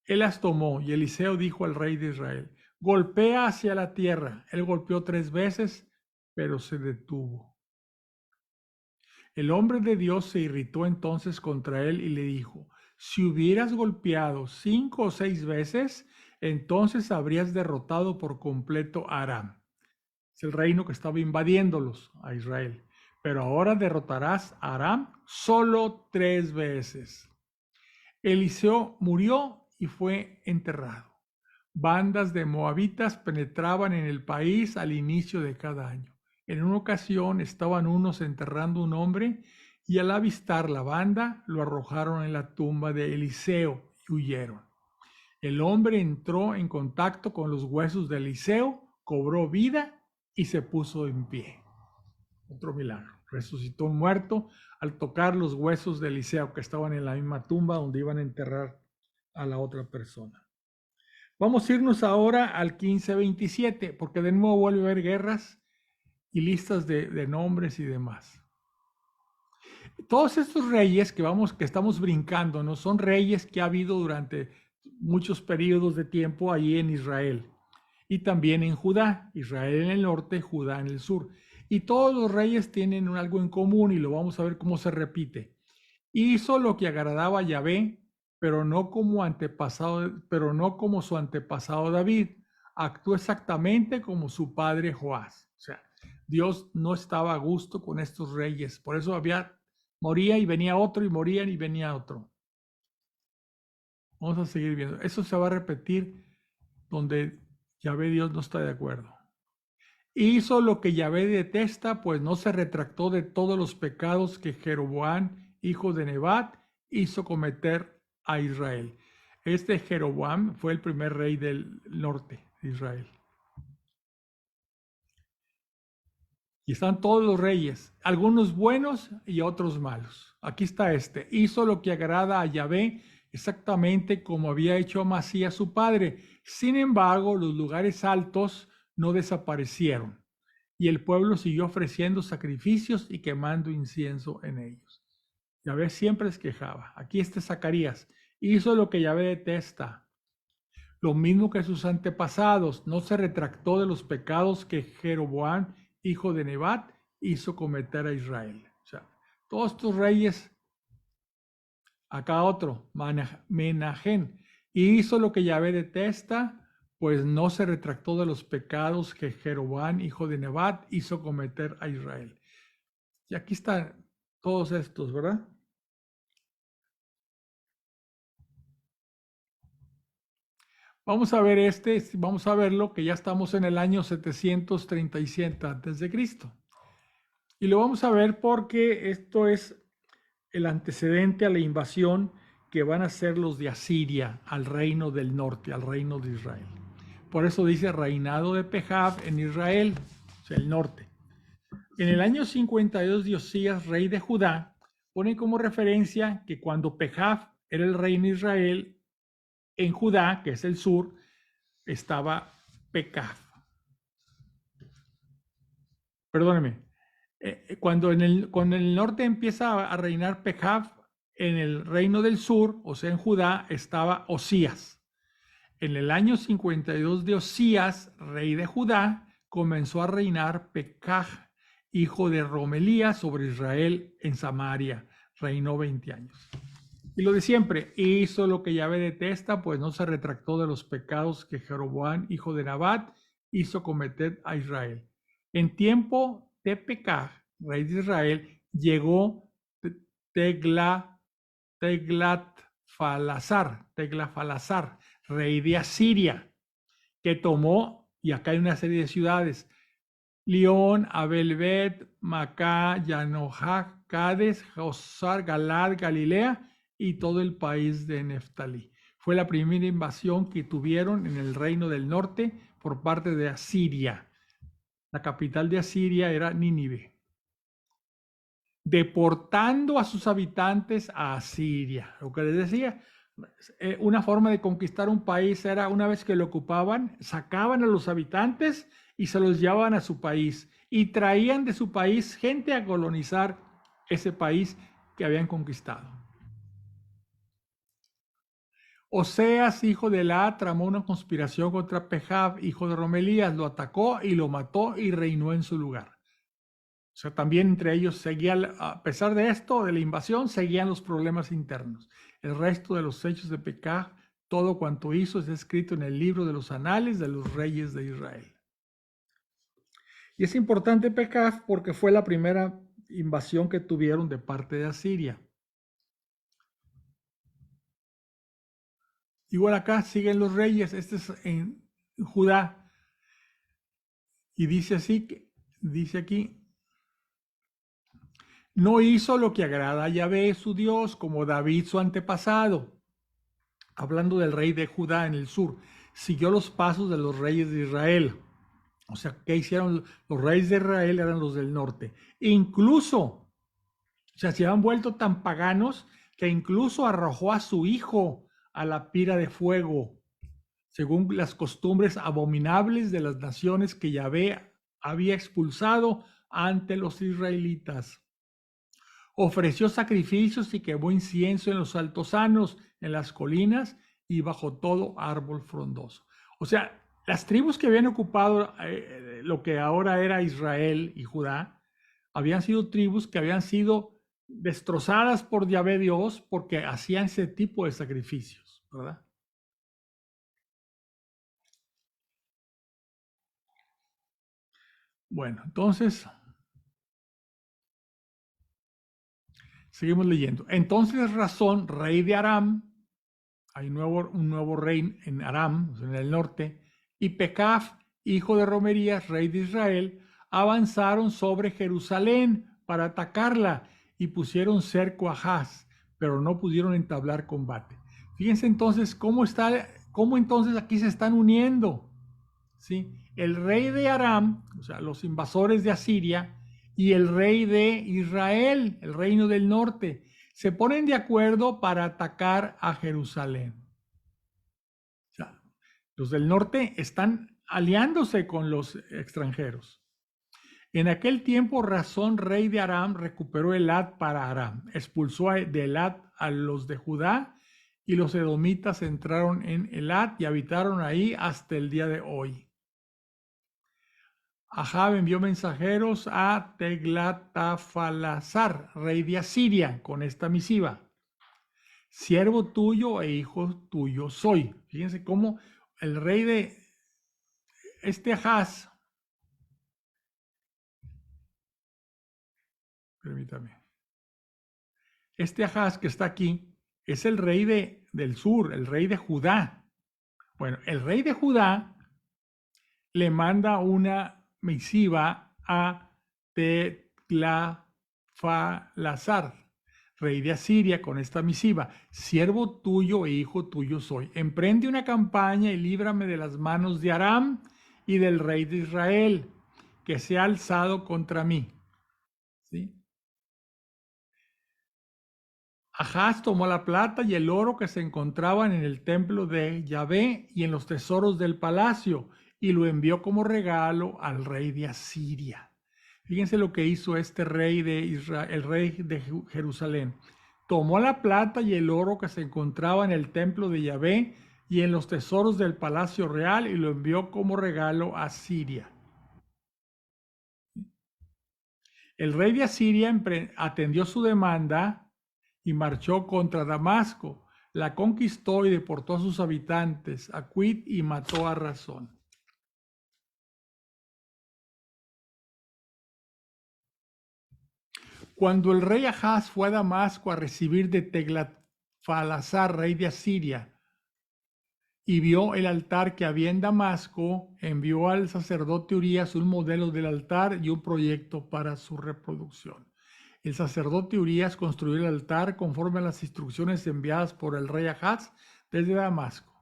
Él las tomó, y Eliseo dijo al rey de Israel: Golpea hacia la tierra. Él golpeó 3 veces, pero se detuvo. El hombre de Dios se irritó entonces contra él y le dijo: Si hubieras golpeado 5 o 6 veces, entonces habrías derrotado por completo a Aram. Es el reino que estaba invadiéndolos a Israel. Pero ahora derrotarás a Aram solo 3 veces. Eliseo murió y fue enterrado. Bandas de moabitas penetraban en el país al inicio de cada año. En una ocasión estaban unos enterrando un hombre y al avistar la banda lo arrojaron en la tumba de Eliseo y huyeron. El hombre entró en contacto con los huesos de Eliseo, cobró vida y se puso en pie. Otro milagro. Resucitó un muerto al tocar los huesos de Eliseo que estaban en la misma tumba donde iban a enterrar a la otra persona. Vamos a irnos ahora al 15:27 porque de nuevo vuelve a haber guerras y listas de nombres y demás. Todos estos reyes que estamos brincando, ¿no? Son reyes que ha habido durante muchos periodos de tiempo allí en Israel y también en Judá. Israel en el norte, Judá en el sur. Y todos los reyes tienen algo en común y lo vamos a ver cómo se repite. Hizo lo que agradaba a Yahvé, pero no como su antepasado David. Actuó exactamente como su padre Joás. O sea, Dios no estaba a gusto con estos reyes. Por eso moría y venía otro, y morían y venía otro. Vamos a seguir viendo. Eso se va a repetir donde Yahvé Dios no está de acuerdo. Hizo lo que Yahvé detesta, pues no se retractó de todos los pecados que Jeroboam, hijo de Nebat, hizo cometer a Israel. Este Jeroboam fue el primer rey del norte de Israel. Y están todos los reyes, algunos buenos y otros malos. Aquí está este. Hizo lo que agrada a Yahvé, exactamente como había hecho Amasías su padre. Sin embargo, los lugares altos no desaparecieron, y el pueblo siguió ofreciendo sacrificios y quemando incienso en ellos. Yahvé siempre se quejaba. Aquí está Zacarías. Hizo lo que Yahvé detesta. Lo mismo que sus antepasados. No se retractó de los pecados que Jeroboam, hijo de Nebat, hizo cometer a Israel. O sea, todos estos reyes, acá otro, Menahem, hizo lo que Yahvé detesta, pues no se retractó de los pecados que Jeroboam, hijo de Nebat, hizo cometer a Israel. Y aquí están todos estos, ¿verdad? Vamos a ver vamos a verlo, que ya estamos en el año 737 a.C. Y lo vamos a ver porque esto es el antecedente a la invasión que van a hacer los de Asiria al reino del norte, al reino de Israel. Por eso dice reinado de Pejab en Israel, o sea, el norte. En el año 52 de Osías, rey de Judá, pone como referencia que cuando Pejab era el rey en Israel, en Judá, que es el sur, estaba Pekah. Perdóneme. Cuando en el norte empieza a reinar Pekah, en el reino del sur, o sea, en Judá, estaba Osías. En el año 52 de Osías, rey de Judá, comenzó a reinar Pekah, hijo de Romelía, sobre Israel en Samaria. Reinó 20 años. Y lo de siempre, hizo lo que Yahvé detesta, pues no se retractó de los pecados que Jeroboam, hijo de Nabat, hizo cometer a Israel. En tiempo de Pekah, rey de Israel, llegó Teglafalasar, rey de Asiria, que tomó, y acá hay una serie de ciudades, Lión, Abelbet, Macá, Yanohá, Cades, Josar, Galad, Galilea y todo el país de Neftalí. Fue la primera invasión que tuvieron en el reino del norte por parte de Asiria. La capital de Asiria era Nínive, deportando a sus habitantes a Asiria. Lo que les decía, una forma de conquistar un país era, una vez que lo ocupaban, sacaban a los habitantes y se los llevaban a su país y traían de su país gente a colonizar ese país que habían conquistado. Oseas, hijo de Elá, tramó una conspiración contra Pejab, hijo de Romelías, lo atacó y lo mató y reinó en su lugar. O sea, también entre ellos seguían, a pesar de esto, de la invasión, seguían los problemas internos. El resto de los hechos de Pekah, todo cuanto hizo, es escrito en el libro de los anales de los reyes de Israel. Y es importante Pekah porque fue la primera invasión que tuvieron de parte de Asiria. Igual acá siguen los reyes, este es en Judá. Y dice así, dice aquí, no hizo lo que agrada a Yahvé su Dios, como David su antepasado. Hablando del rey de Judá en el sur, siguió los pasos de los reyes de Israel. O sea, ¿qué hicieron? Los reyes de Israel eran los del norte. Incluso, o sea, se habían vuelto tan paganos que incluso arrojó a su hijo a la pira de fuego, según las costumbres abominables de las naciones que Yahvé había expulsado ante los israelitas. Ofreció sacrificios y quemó incienso en los altosanos, en las colinas y bajo todo árbol frondoso. O sea, las tribus que habían ocupado lo que ahora era Israel y Judá, habían sido tribus que habían sido destrozadas por Yahvé Dios porque hacían ese tipo de sacrificios, ¿verdad? Bueno, entonces seguimos leyendo. Entonces Razón, rey de Aram, hay un nuevo rey en Aram, en el norte, y Pekah, hijo de Romerías, rey de Israel, avanzaron sobre Jerusalén para atacarla y pusieron cerco a Ahaz, pero no pudieron entablar combate. Fíjense entonces cómo entonces aquí se están uniendo, ¿sí? El rey de Aram, o sea, los invasores de Asiria, y el rey de Israel, el reino del norte, se ponen de acuerdo para atacar a Jerusalén. O sea, los del norte están aliándose con los extranjeros. En aquel tiempo, Razón, rey de Aram, recuperó Elat para Aram, expulsó de Elat a los de Judá y los edomitas entraron en Elat y habitaron ahí hasta el día de hoy. Ahab envió mensajeros a Teglatafalazar, rey de Asiria, con esta misiva. Siervo tuyo e hijo tuyo soy. Fíjense cómo el rey de Ahaz, permítame, Ahaz que está aquí, es el rey del sur, el rey de Judá. Bueno, el rey de Judá le manda una misiva a Teglafalasar, rey de Asiria, con esta misiva: siervo tuyo e hijo tuyo soy. Emprende una campaña y líbrame de las manos de Aram y del rey de Israel, que se ha alzado contra mí. ¿Sí? Ahaz tomó la plata y el oro que se encontraban en el templo de Yahvé y en los tesoros del palacio, y lo envió como regalo al rey de Asiria. Fíjense lo que hizo este rey de Israel, el rey de Jerusalén. Tomó la plata y el oro que se encontraba en el templo de Yahvé y en los tesoros del palacio real, y lo envió como regalo a Siria. El rey de Asiria atendió su demanda y marchó contra Damasco, la conquistó y deportó a sus habitantes a Cuit y mató a Razón. Cuando el rey Ahaz fue a Damasco a recibir de Teglatphalazar, rey de Asiria, y vio el altar que había en Damasco, envió al sacerdote Urías un modelo del altar y un proyecto para su reproducción. El sacerdote Urías construyó el altar conforme a las instrucciones enviadas por el rey Ahaz desde Damasco.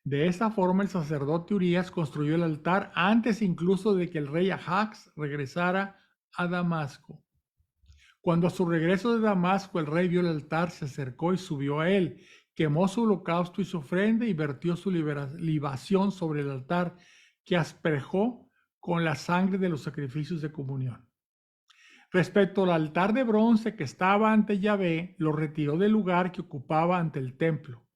De esta forma, el sacerdote Urías construyó el altar antes incluso de que el rey Ahaz regresara a Damasco. Cuando a su regreso de Damasco el rey vio el altar, se acercó y subió a él, quemó su holocausto y su ofrenda y vertió su libación sobre el altar, que asperjó con la sangre de los sacrificios de comunión. Respecto al altar de bronce que estaba ante Yahvé, lo retiró del lugar que ocupaba ante el templo,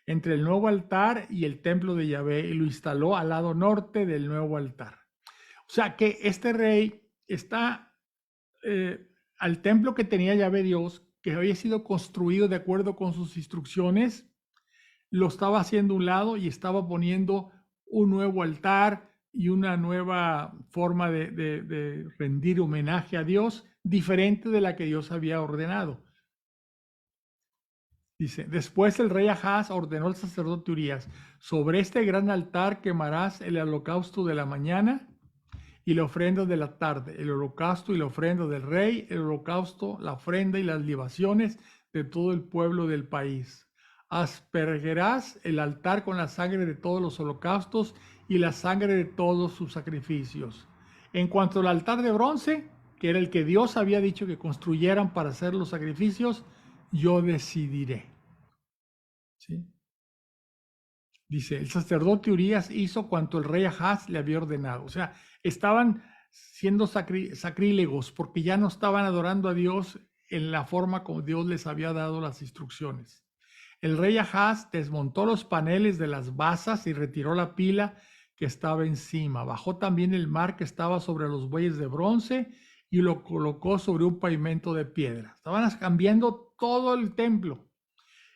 entre el nuevo altar y el templo de Yahvé, y lo instaló al lado norte del nuevo altar. O sea que este rey está al templo que tenía Yahvé Dios, que había sido construido de acuerdo con sus instrucciones, lo estaba haciendo a un lado y estaba poniendo un nuevo altar y una nueva forma de rendir homenaje a Dios, diferente de la que Dios había ordenado. Dice, después el rey Ahaz ordenó al sacerdote Urías, sobre este gran altar quemarás el holocausto de la mañana y la ofrenda de la tarde, el holocausto y la ofrenda del rey, el holocausto, la ofrenda y las libaciones de todo el pueblo del país. Aspergerás el altar con la sangre de todos los holocaustos y la sangre de todos sus sacrificios. En cuanto al altar de bronce, que era el que Dios había dicho que construyeran para hacer los sacrificios, yo decidiré. ¿Sí? Dice, el sacerdote Urías hizo cuanto el rey Ahaz le había ordenado. O sea, estaban siendo sacrílegos porque ya no estaban adorando a Dios en la forma como Dios les había dado las instrucciones. El rey Ahaz desmontó los paneles de las basas y retiró la pila que estaba encima. Bajó también el mar que estaba sobre los bueyes de bronce y lo colocó sobre un pavimento de piedra. Estaban cambiando todo el templo.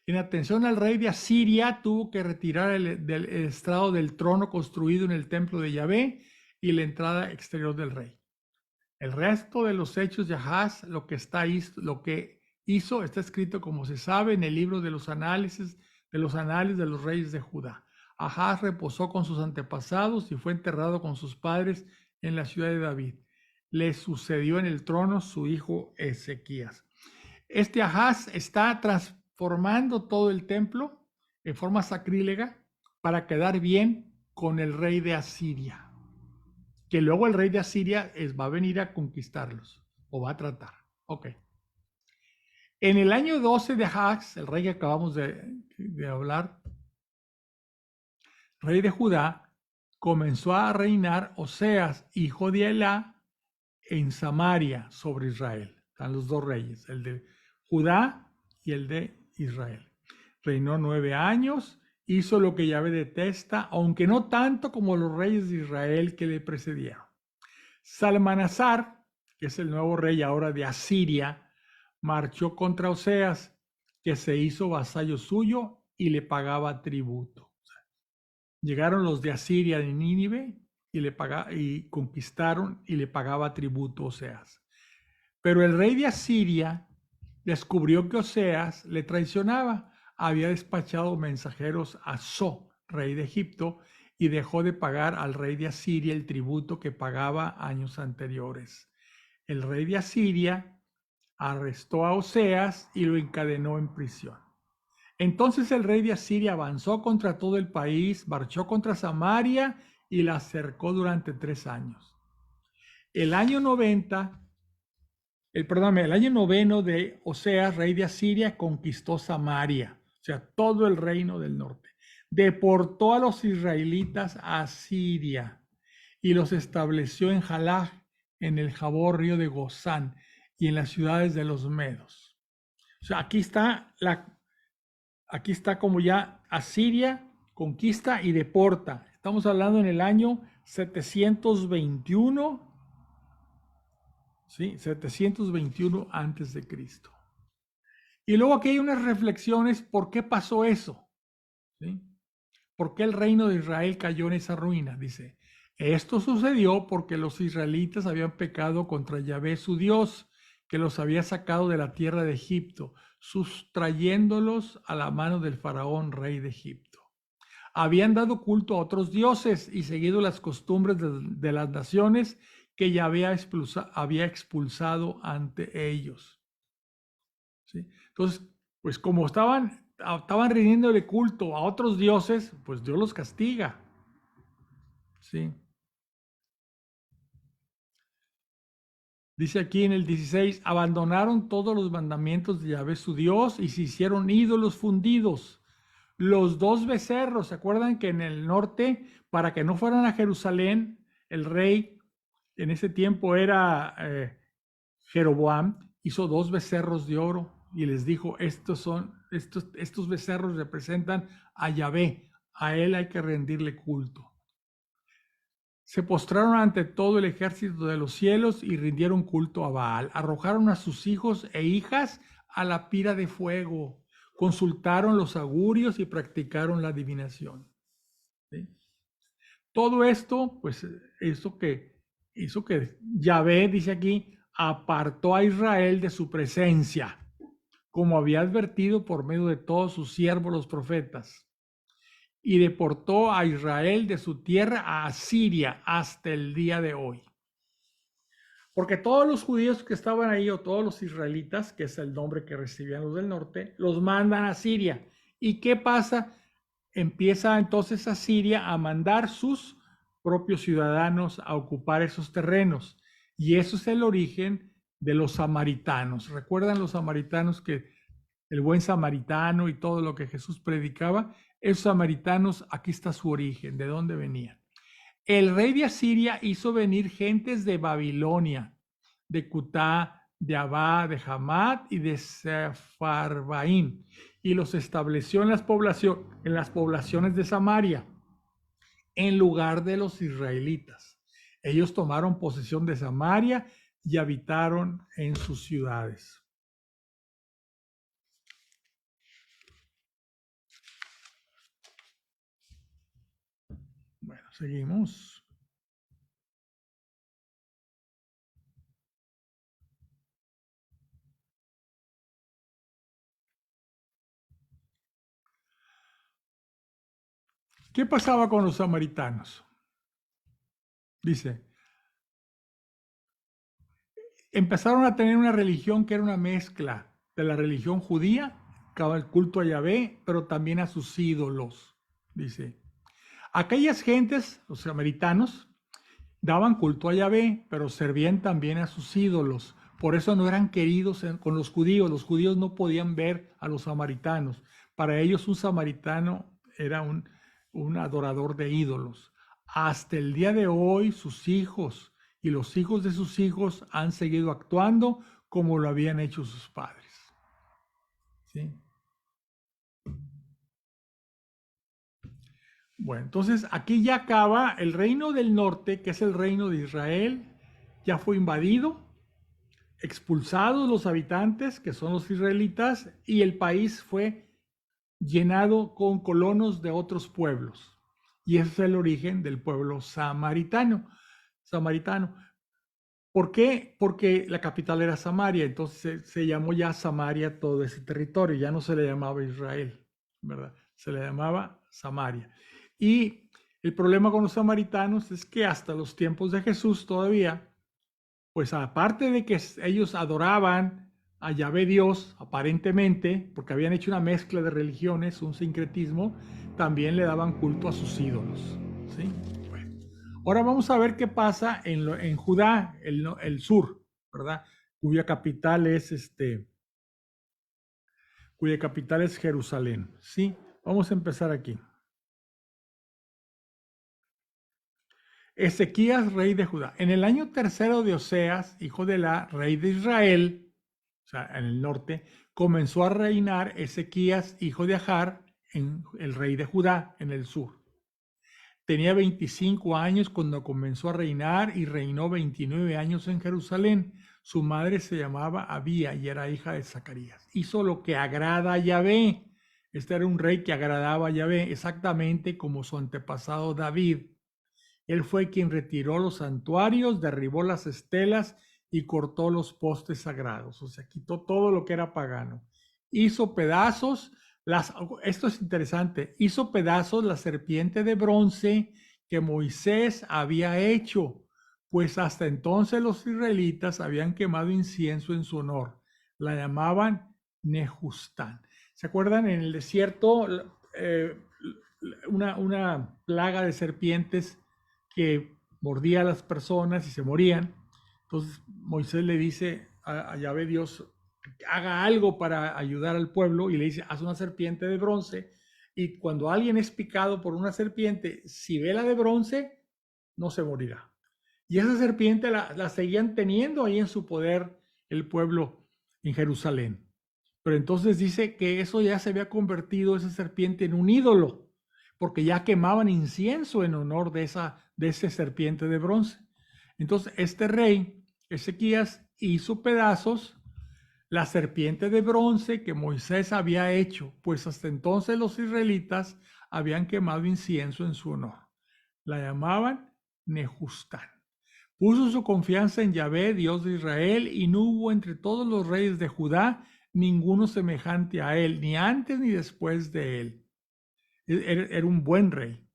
En atención al rey de Asiria, tuvo que retirar el estrado del trono construido en el templo de Yahvé y la entrada exterior del rey. El resto de los hechos de Ahaz, lo que hizo, está escrito como se sabe en el libro de los anales de los reyes de Judá. Ahaz reposó con sus antepasados y fue enterrado con sus padres en la ciudad de David. Le sucedió en el trono su hijo Ezequías. Este Ahaz está transformando todo el templo en forma sacrílega para quedar bien con el rey de Asiria, que luego el rey de Asiria va a venir a conquistarlos o va a tratar. Ok. En el año 12 de Ahaz, el rey que acabamos de hablar, rey de Judá, comenzó a reinar Oseas, hijo de Elá, en Samaria sobre Israel. Están los dos reyes, el de Judá y el de Israel. Reinó 9 años, hizo lo que Yahvé detesta, aunque no tanto como los reyes de Israel que le precedieron. Salmanasar, que es el nuevo rey ahora de Asiria, marchó contra Oseas, que se hizo vasallo suyo y le pagaba tributo. Llegaron los de Asiria de Nínive y conquistaron y le pagaba tributo a Oseas. Pero el rey de Asiria descubrió que Oseas le traicionaba. Había despachado mensajeros a So, rey de Egipto, y dejó de pagar al rey de Asiria el tributo que pagaba años anteriores. El rey de Asiria arrestó a Oseas y lo encadenó en prisión. Entonces el rey de Asiria avanzó contra todo el país, marchó contra Samaria y la cercó durante 3 años. El año 90, el año 9 de Oseas, rey de Asiria, conquistó Samaria, o sea, todo el reino del norte. Deportó a los israelitas a Siria y los estableció en Jalaj, en el Jabor, río de Gozán, y en las ciudades de los medos. O sea, aquí está como ya Asiria conquista y deporta. Estamos hablando en el año 721, ¿sí? 721 antes de Cristo. Y luego aquí hay unas reflexiones, ¿por qué pasó eso? ¿Sí? ¿Por qué el reino de Israel cayó en esa ruina? Dice, esto sucedió porque los israelitas habían pecado contra Yahvé su Dios, que los había sacado de la tierra de Egipto, sustrayéndolos a la mano del faraón, rey de Egipto. Habían dado culto a otros dioses y seguido las costumbres de las naciones que Yahvé había expulsado ante ellos. ¿Sí? Entonces, pues como estaban rindiéndole culto a otros dioses, pues Dios los castiga. ¿Sí? Dice aquí en el 16, abandonaron todos los mandamientos de Yahvé su Dios y se hicieron ídolos fundidos. Los dos becerros, ¿se acuerdan que en el norte, para que no fueran a Jerusalén, el rey en ese tiempo era Jeroboam, hizo dos becerros de oro y les dijo, estos becerros representan a Yahvé, a él hay que rendirle culto. Se postraron ante todo el ejército de los cielos y rindieron culto a Baal. Arrojaron a sus hijos e hijas a la pira de fuego. Consultaron los augurios y practicaron la adivinación. ¿Sí? Todo esto, pues, hizo que Yahvé, dice aquí, apartó a Israel de su presencia, como había advertido por medio de todos sus siervos los profetas, y deportó a Israel de su tierra a Asiria hasta el día de hoy. Porque todos los judíos que estaban ahí, o todos los israelitas, que es el nombre que recibían los del norte, los mandan a Siria. ¿Y qué pasa? Empieza entonces Asiria a mandar sus propios ciudadanos a ocupar esos terrenos. Y eso es el origen de los samaritanos. ¿Recuerdan los samaritanos que el buen samaritano y todo lo que Jesús predicaba? Esos samaritanos, aquí está su origen, de dónde venían. El rey de Asiria hizo venir gentes de Babilonia, de Cutá, de Abá, de Hamat y de Sepharvaim, y los estableció en las poblaciones de Samaria, en lugar de los israelitas. Ellos tomaron posesión de Samaria y habitaron en sus ciudades. Bueno, seguimos. ¿Qué pasaba con los samaritanos? Dice, empezaron a tener una religión que era una mezcla de la religión judía, el culto a Yahvé, pero también a sus ídolos. Dice, aquellas gentes, los samaritanos, daban culto a Yahvé, pero servían también a sus ídolos. Por eso no eran queridos con los judíos. Los judíos no podían ver a los samaritanos. Para ellos un samaritano era un adorador de ídolos. Hasta el día de hoy sus hijos y los hijos de sus hijos han seguido actuando como lo habían hecho sus padres. ¿Sí? Bueno, entonces aquí ya acaba el reino del norte, que es el reino de Israel, ya fue invadido, expulsados los habitantes, que son los israelitas, y el país fue llenado con colonos de otros pueblos. Y ese es el origen del pueblo samaritano. ¿Por qué? Porque la capital era Samaria, entonces se llamó ya Samaria todo ese territorio, ya no se le llamaba Israel, ¿verdad? Se le llamaba Samaria. Y el problema con los samaritanos es que hasta los tiempos de Jesús todavía, pues aparte de que ellos adoraban a Yahvé Dios, aparentemente, porque habían hecho una mezcla de religiones, un sincretismo, también le daban culto a sus ídolos. ¿Sí? Bueno. Ahora vamos a ver qué pasa en Judá, el sur, ¿verdad? Cuya capital es Jerusalén. ¿Sí? Vamos a empezar aquí. Ezequías, rey de Judá. En el año tercero de Oseas, hijo de la rey de Israel, o sea, en el norte, comenzó a reinar Ezequías, hijo de Ajar, el rey de Judá, en el sur. Tenía 25 años cuando comenzó a reinar y reinó 29 años en Jerusalén. Su madre se llamaba Abía y era hija de Zacarías. Hizo lo que agrada a Yahvé. Este era un rey que agradaba a Yahvé, exactamente como su antepasado David. Él fue quien retiró los santuarios, derribó las estelas y cortó los postes sagrados. O sea, quitó todo lo que era pagano. Hizo pedazos, esto es interesante, hizo pedazos la serpiente de bronce que Moisés había hecho, pues hasta entonces los israelitas habían quemado incienso en su honor. La llamaban Nehustán. ¿Se acuerdan? En el desierto, una plaga de serpientes que mordía a las personas y se morían. Entonces Moisés le dice a Yahvé Dios que haga algo para ayudar al pueblo y le dice, haz una serpiente de bronce y cuando alguien es picado por una serpiente, si ve la de bronce, no se morirá. Y esa serpiente la seguían teniendo ahí en su poder el pueblo en Jerusalén. Pero entonces dice que eso ya se había convertido, esa serpiente, en un ídolo, porque ya quemaban incienso en honor de esa serpiente de bronce. Entonces este rey, Ezequías, hizo pedazos la serpiente de bronce que Moisés había hecho, pues hasta entonces los israelitas habían quemado incienso en su honor. La llamaban Nehustán. Puso su confianza en Yahvé, Dios de Israel, y no hubo entre todos los reyes de Judá ninguno semejante a él, ni antes ni después de él. Era un buen rey.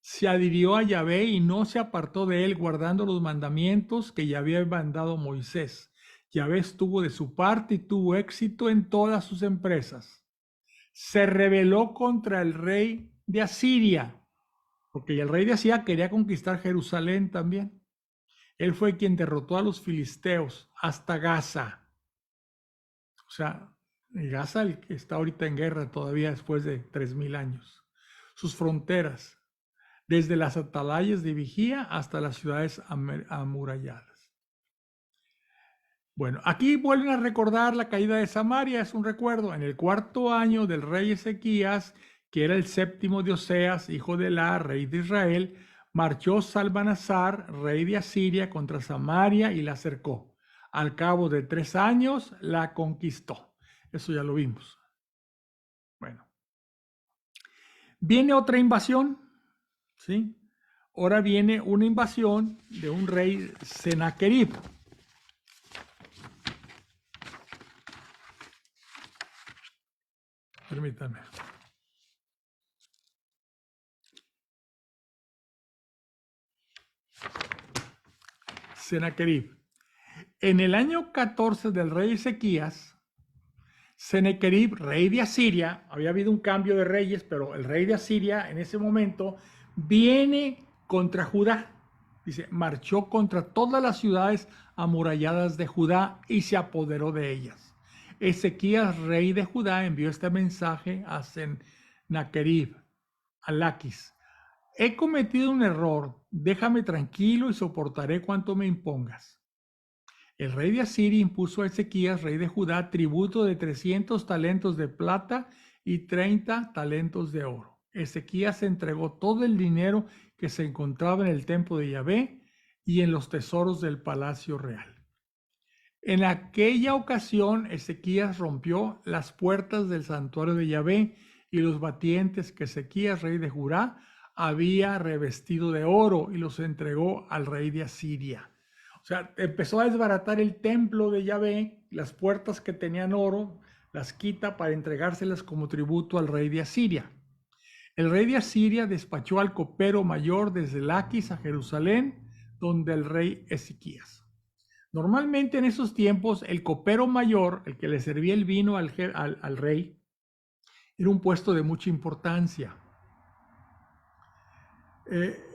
Se adhirió a Yahvé y no se apartó de él, guardando los mandamientos que Yahvé había mandado a Moisés. Yahvé estuvo de su parte y tuvo éxito en todas sus empresas. Se rebeló contra el rey de Asiria, porque el rey de Asiria quería conquistar Jerusalén también. Él fue quien derrotó a los filisteos hasta Gaza. O sea, Gaza el que está ahorita en guerra todavía después de 3000 años. Sus fronteras, desde las atalayas de vigía hasta las ciudades amuralladas. Bueno, aquí vuelven a recordar la caída de Samaria, es un recuerdo. En el 4º año del rey Ezequías, que era el 7º de Oseas, hijo de Elá, rey de Israel, marchó Salmanasar, rey de Asiria, contra Samaria y la cercó. Al cabo de 3 años la conquistó. Eso ya lo vimos. Bueno. Viene otra invasión, ¿sí? Ahora viene una invasión de un rey Sennacherib. Permítanme. Sennacherib. En el año 14 del rey Ezequías, Sennacherib, rey de Asiria, había habido un cambio de reyes, pero el rey de Asiria en ese momento viene contra Judá. Dice, marchó contra todas las ciudades amuralladas de Judá y se apoderó de ellas. Ezequías, rey de Judá, envió este mensaje a Sennacherib, a Laquis. He cometido un error, déjame tranquilo y soportaré cuanto me impongas. El rey de Asiria impuso a Ezequías, rey de Judá, tributo de 300 talentos de plata y 30 talentos de oro. Ezequías entregó todo el dinero que se encontraba en el templo de Yahvé y en los tesoros del palacio real. En aquella ocasión, Ezequías rompió las puertas del santuario de Yahvé y los batientes que Ezequías, rey de Judá, había revestido de oro y los entregó al rey de Asiria. O sea, empezó a desbaratar el templo de Yahvé, las puertas que tenían oro, las quita para entregárselas como tributo al rey de Asiria. El rey de Asiria despachó al copero mayor desde Laquis a Jerusalén, donde el rey Ezequías. Normalmente en esos tiempos, el copero mayor, el que le servía el vino al rey, era un puesto de mucha importancia.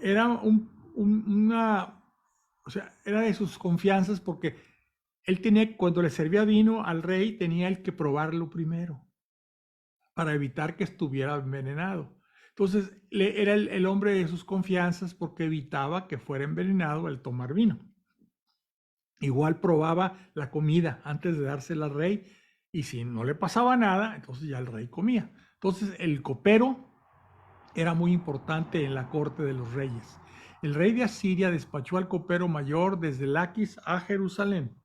Era era de sus confianzas porque él tenía, cuando le servía vino al rey, tenía él que probarlo primero para evitar que estuviera envenenado. Entonces, era el hombre de sus confianzas porque evitaba que fuera envenenado al tomar vino. Igual probaba la comida antes de dársela al rey y si no le pasaba nada, entonces ya el rey comía. Entonces, el copero era muy importante en la corte de los reyes. El rey de Asiria despachó al copero mayor desde Laquis a Jerusalén.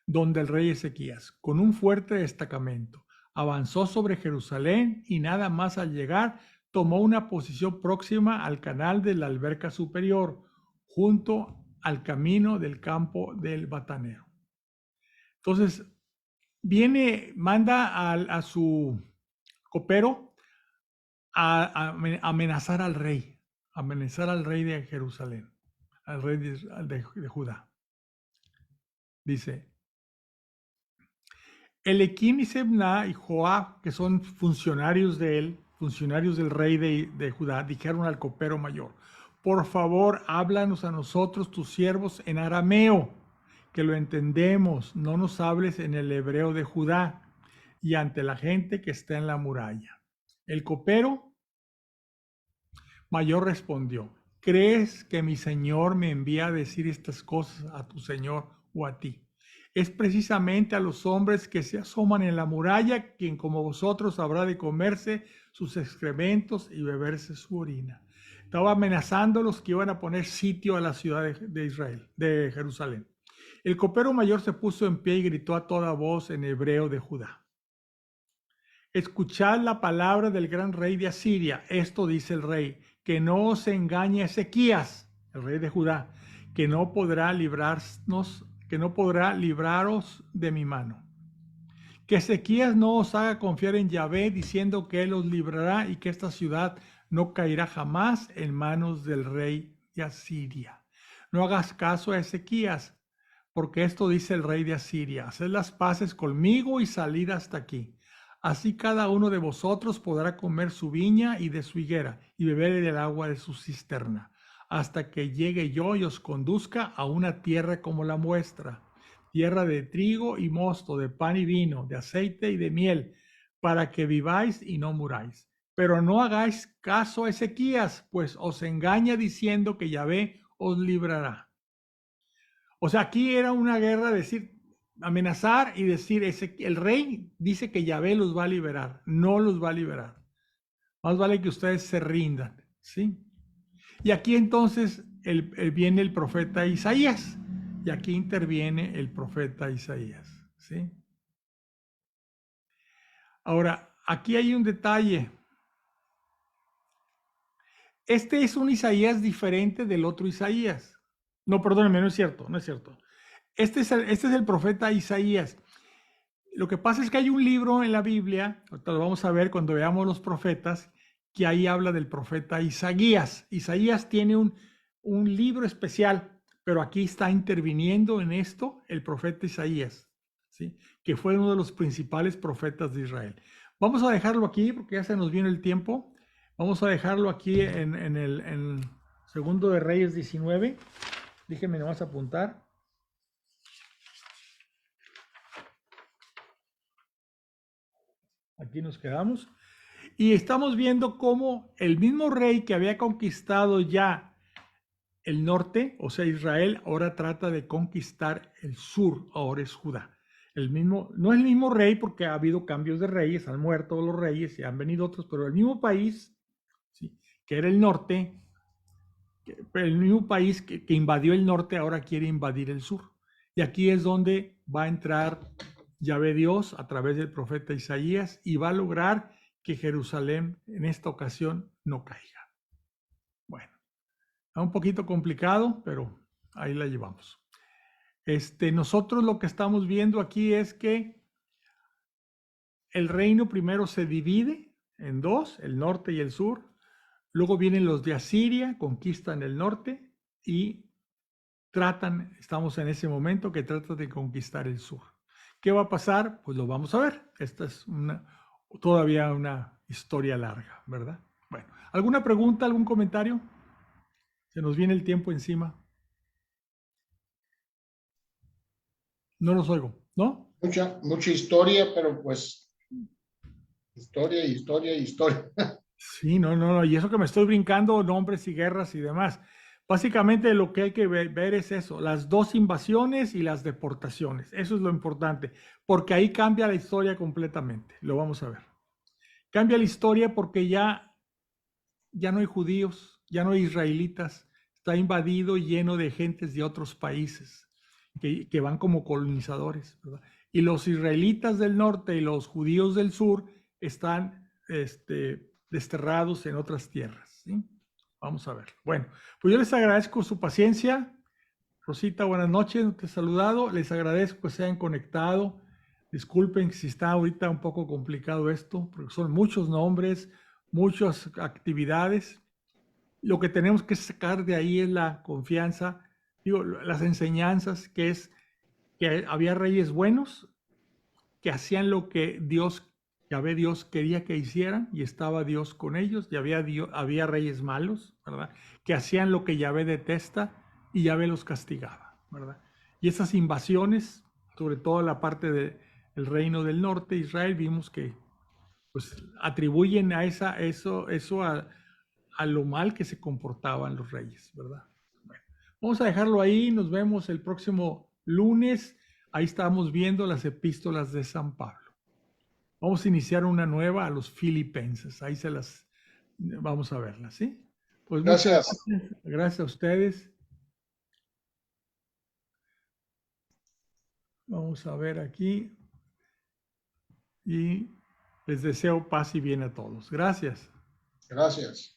donde el rey Ezequías, con un fuerte destacamento, avanzó sobre Jerusalén y nada más al llegar tomó una posición próxima al canal de la alberca superior, junto al camino del campo del batanero. Entonces, manda a su copero a amenazar al rey de Jerusalén, al rey de Judá. Dice, Elequim y Sebna y Joab, que son funcionarios de él, funcionarios del rey de Judá, dijeron al copero mayor, por favor, háblanos a nosotros, tus siervos, en arameo, que lo entendemos, no nos hables en el hebreo de Judá y ante la gente que está en la muralla. El copero mayor respondió, ¿crees que mi señor me envía a decir estas cosas a tu señor o a ti? Es precisamente a los hombres que se asoman en la muralla quien como vosotros habrá de comerse sus excrementos y beberse su orina. Estaba amenazando a los que iban a poner sitio a la ciudad de Israel, de Jerusalén. El copero mayor se puso en pie y gritó a toda voz en hebreo de Judá. Escuchad la palabra del gran rey de Asiria. Esto dice el rey, que no os engañe Ezequías, el rey de Judá, que no podrá libraros de mi mano. Que Ezequías no os haga confiar en Yahvé, diciendo que él os librará y que esta ciudad no caerá jamás en manos del rey de Asiria. No hagas caso a Ezequías, porque esto dice el rey de Asiria, haced las paces conmigo y salid hasta aquí. Así cada uno de vosotros podrá comer su viña y de su higuera y beber del agua de su cisterna, hasta que llegue yo y os conduzca a una tierra como la vuestra, tierra de trigo y mosto, de pan y vino, de aceite y de miel, para que viváis y no muráis. Pero no hagáis caso a Ezequías, pues os engaña diciendo que Yahvé os librará. O sea, aquí era una guerra, decir, amenazar y decir, el rey dice que Yahvé los va a liberar, no los va a liberar. Más vale que ustedes se rindan, ¿sí? Y aquí entonces viene el profeta Isaías, y aquí interviene el profeta Isaías, ¿sí? Ahora, aquí hay un detalle. Este es un Isaías diferente del otro Isaías. No, perdónenme, no es cierto, no es cierto. Este es el profeta Isaías. Lo que pasa es que hay un libro en la Biblia, ahorita lo vamos a ver cuando veamos los profetas, que ahí habla del profeta Isaías. Isaías tiene un libro especial, pero aquí está interviniendo en esto el profeta Isaías, ¿sí? Que fue uno de los principales profetas de Israel. Vamos a dejarlo aquí porque ya se nos viene el tiempo. Vamos a dejarlo aquí en el Segundo de Reyes 19. Déjenme nomás apuntar. Aquí nos quedamos. Y estamos viendo cómo el mismo rey que había conquistado ya el norte, o sea, Israel, ahora trata de conquistar el sur, ahora es Judá. No es el mismo rey porque ha habido cambios de reyes, han muerto los reyes y han venido otros, pero el mismo país, ¿sí?, que era el norte, el mismo país que invadió el norte ahora quiere invadir el sur. Y aquí es donde va a entrar Yahvé Dios a través del profeta Isaías y va a lograr que Jerusalén en esta ocasión no caiga. Bueno, está un poquito complicado, pero ahí la llevamos. Nosotros lo que estamos viendo aquí es que el reino primero se divide en dos, el norte y el sur. Luego vienen los de Asiria, conquistan el norte y estamos en ese momento que tratan de conquistar el sur. ¿Qué va a pasar? Pues lo vamos a ver. Esta es todavía una historia larga, ¿verdad? Bueno, ¿alguna pregunta, algún comentario? Se nos viene el tiempo encima. No los oigo, ¿no? Mucha historia, pero pues historia. Sí, no, y eso que me estoy brincando, nombres y guerras y demás. Básicamente lo que hay que ver es eso, las dos invasiones y las deportaciones. Eso es lo importante, porque ahí cambia la historia completamente. Lo vamos a ver. Cambia la historia porque ya no hay judíos, ya no hay israelitas. Está invadido y lleno de gentes de otros países. que van como colonizadores, ¿verdad? Y los israelitas del norte y los judíos del sur están desterrados en otras tierras, ¿sí? Vamos a ver. Bueno, pues yo les agradezco su paciencia. Rosita, buenas noches, no te he saludado. Les agradezco que se hayan conectado. Disculpen si está ahorita un poco complicado esto, porque son muchos nombres, muchas actividades. Lo que tenemos que sacar de ahí es la confianza, digo, las enseñanzas, que es que había reyes buenos que hacían lo que Yahvé Dios quería que hicieran y estaba Dios con ellos, y había reyes malos, ¿verdad? Que hacían lo que Yahvé detesta y Yahvé los castigaba, ¿verdad? Y esas invasiones, sobre todo la parte del reino del norte de Israel, vimos que pues atribuyen a eso a lo mal que se comportaban los reyes, ¿verdad? Bueno, vamos a dejarlo ahí, nos vemos el próximo lunes. Ahí estamos viendo las epístolas de San Pablo. Vamos a iniciar una nueva a los filipenses. Ahí vamos a verlas, ¿sí? Pues Gracias. Gracias a ustedes. Vamos a ver aquí. Y les deseo paz y bien a todos. Gracias. Gracias.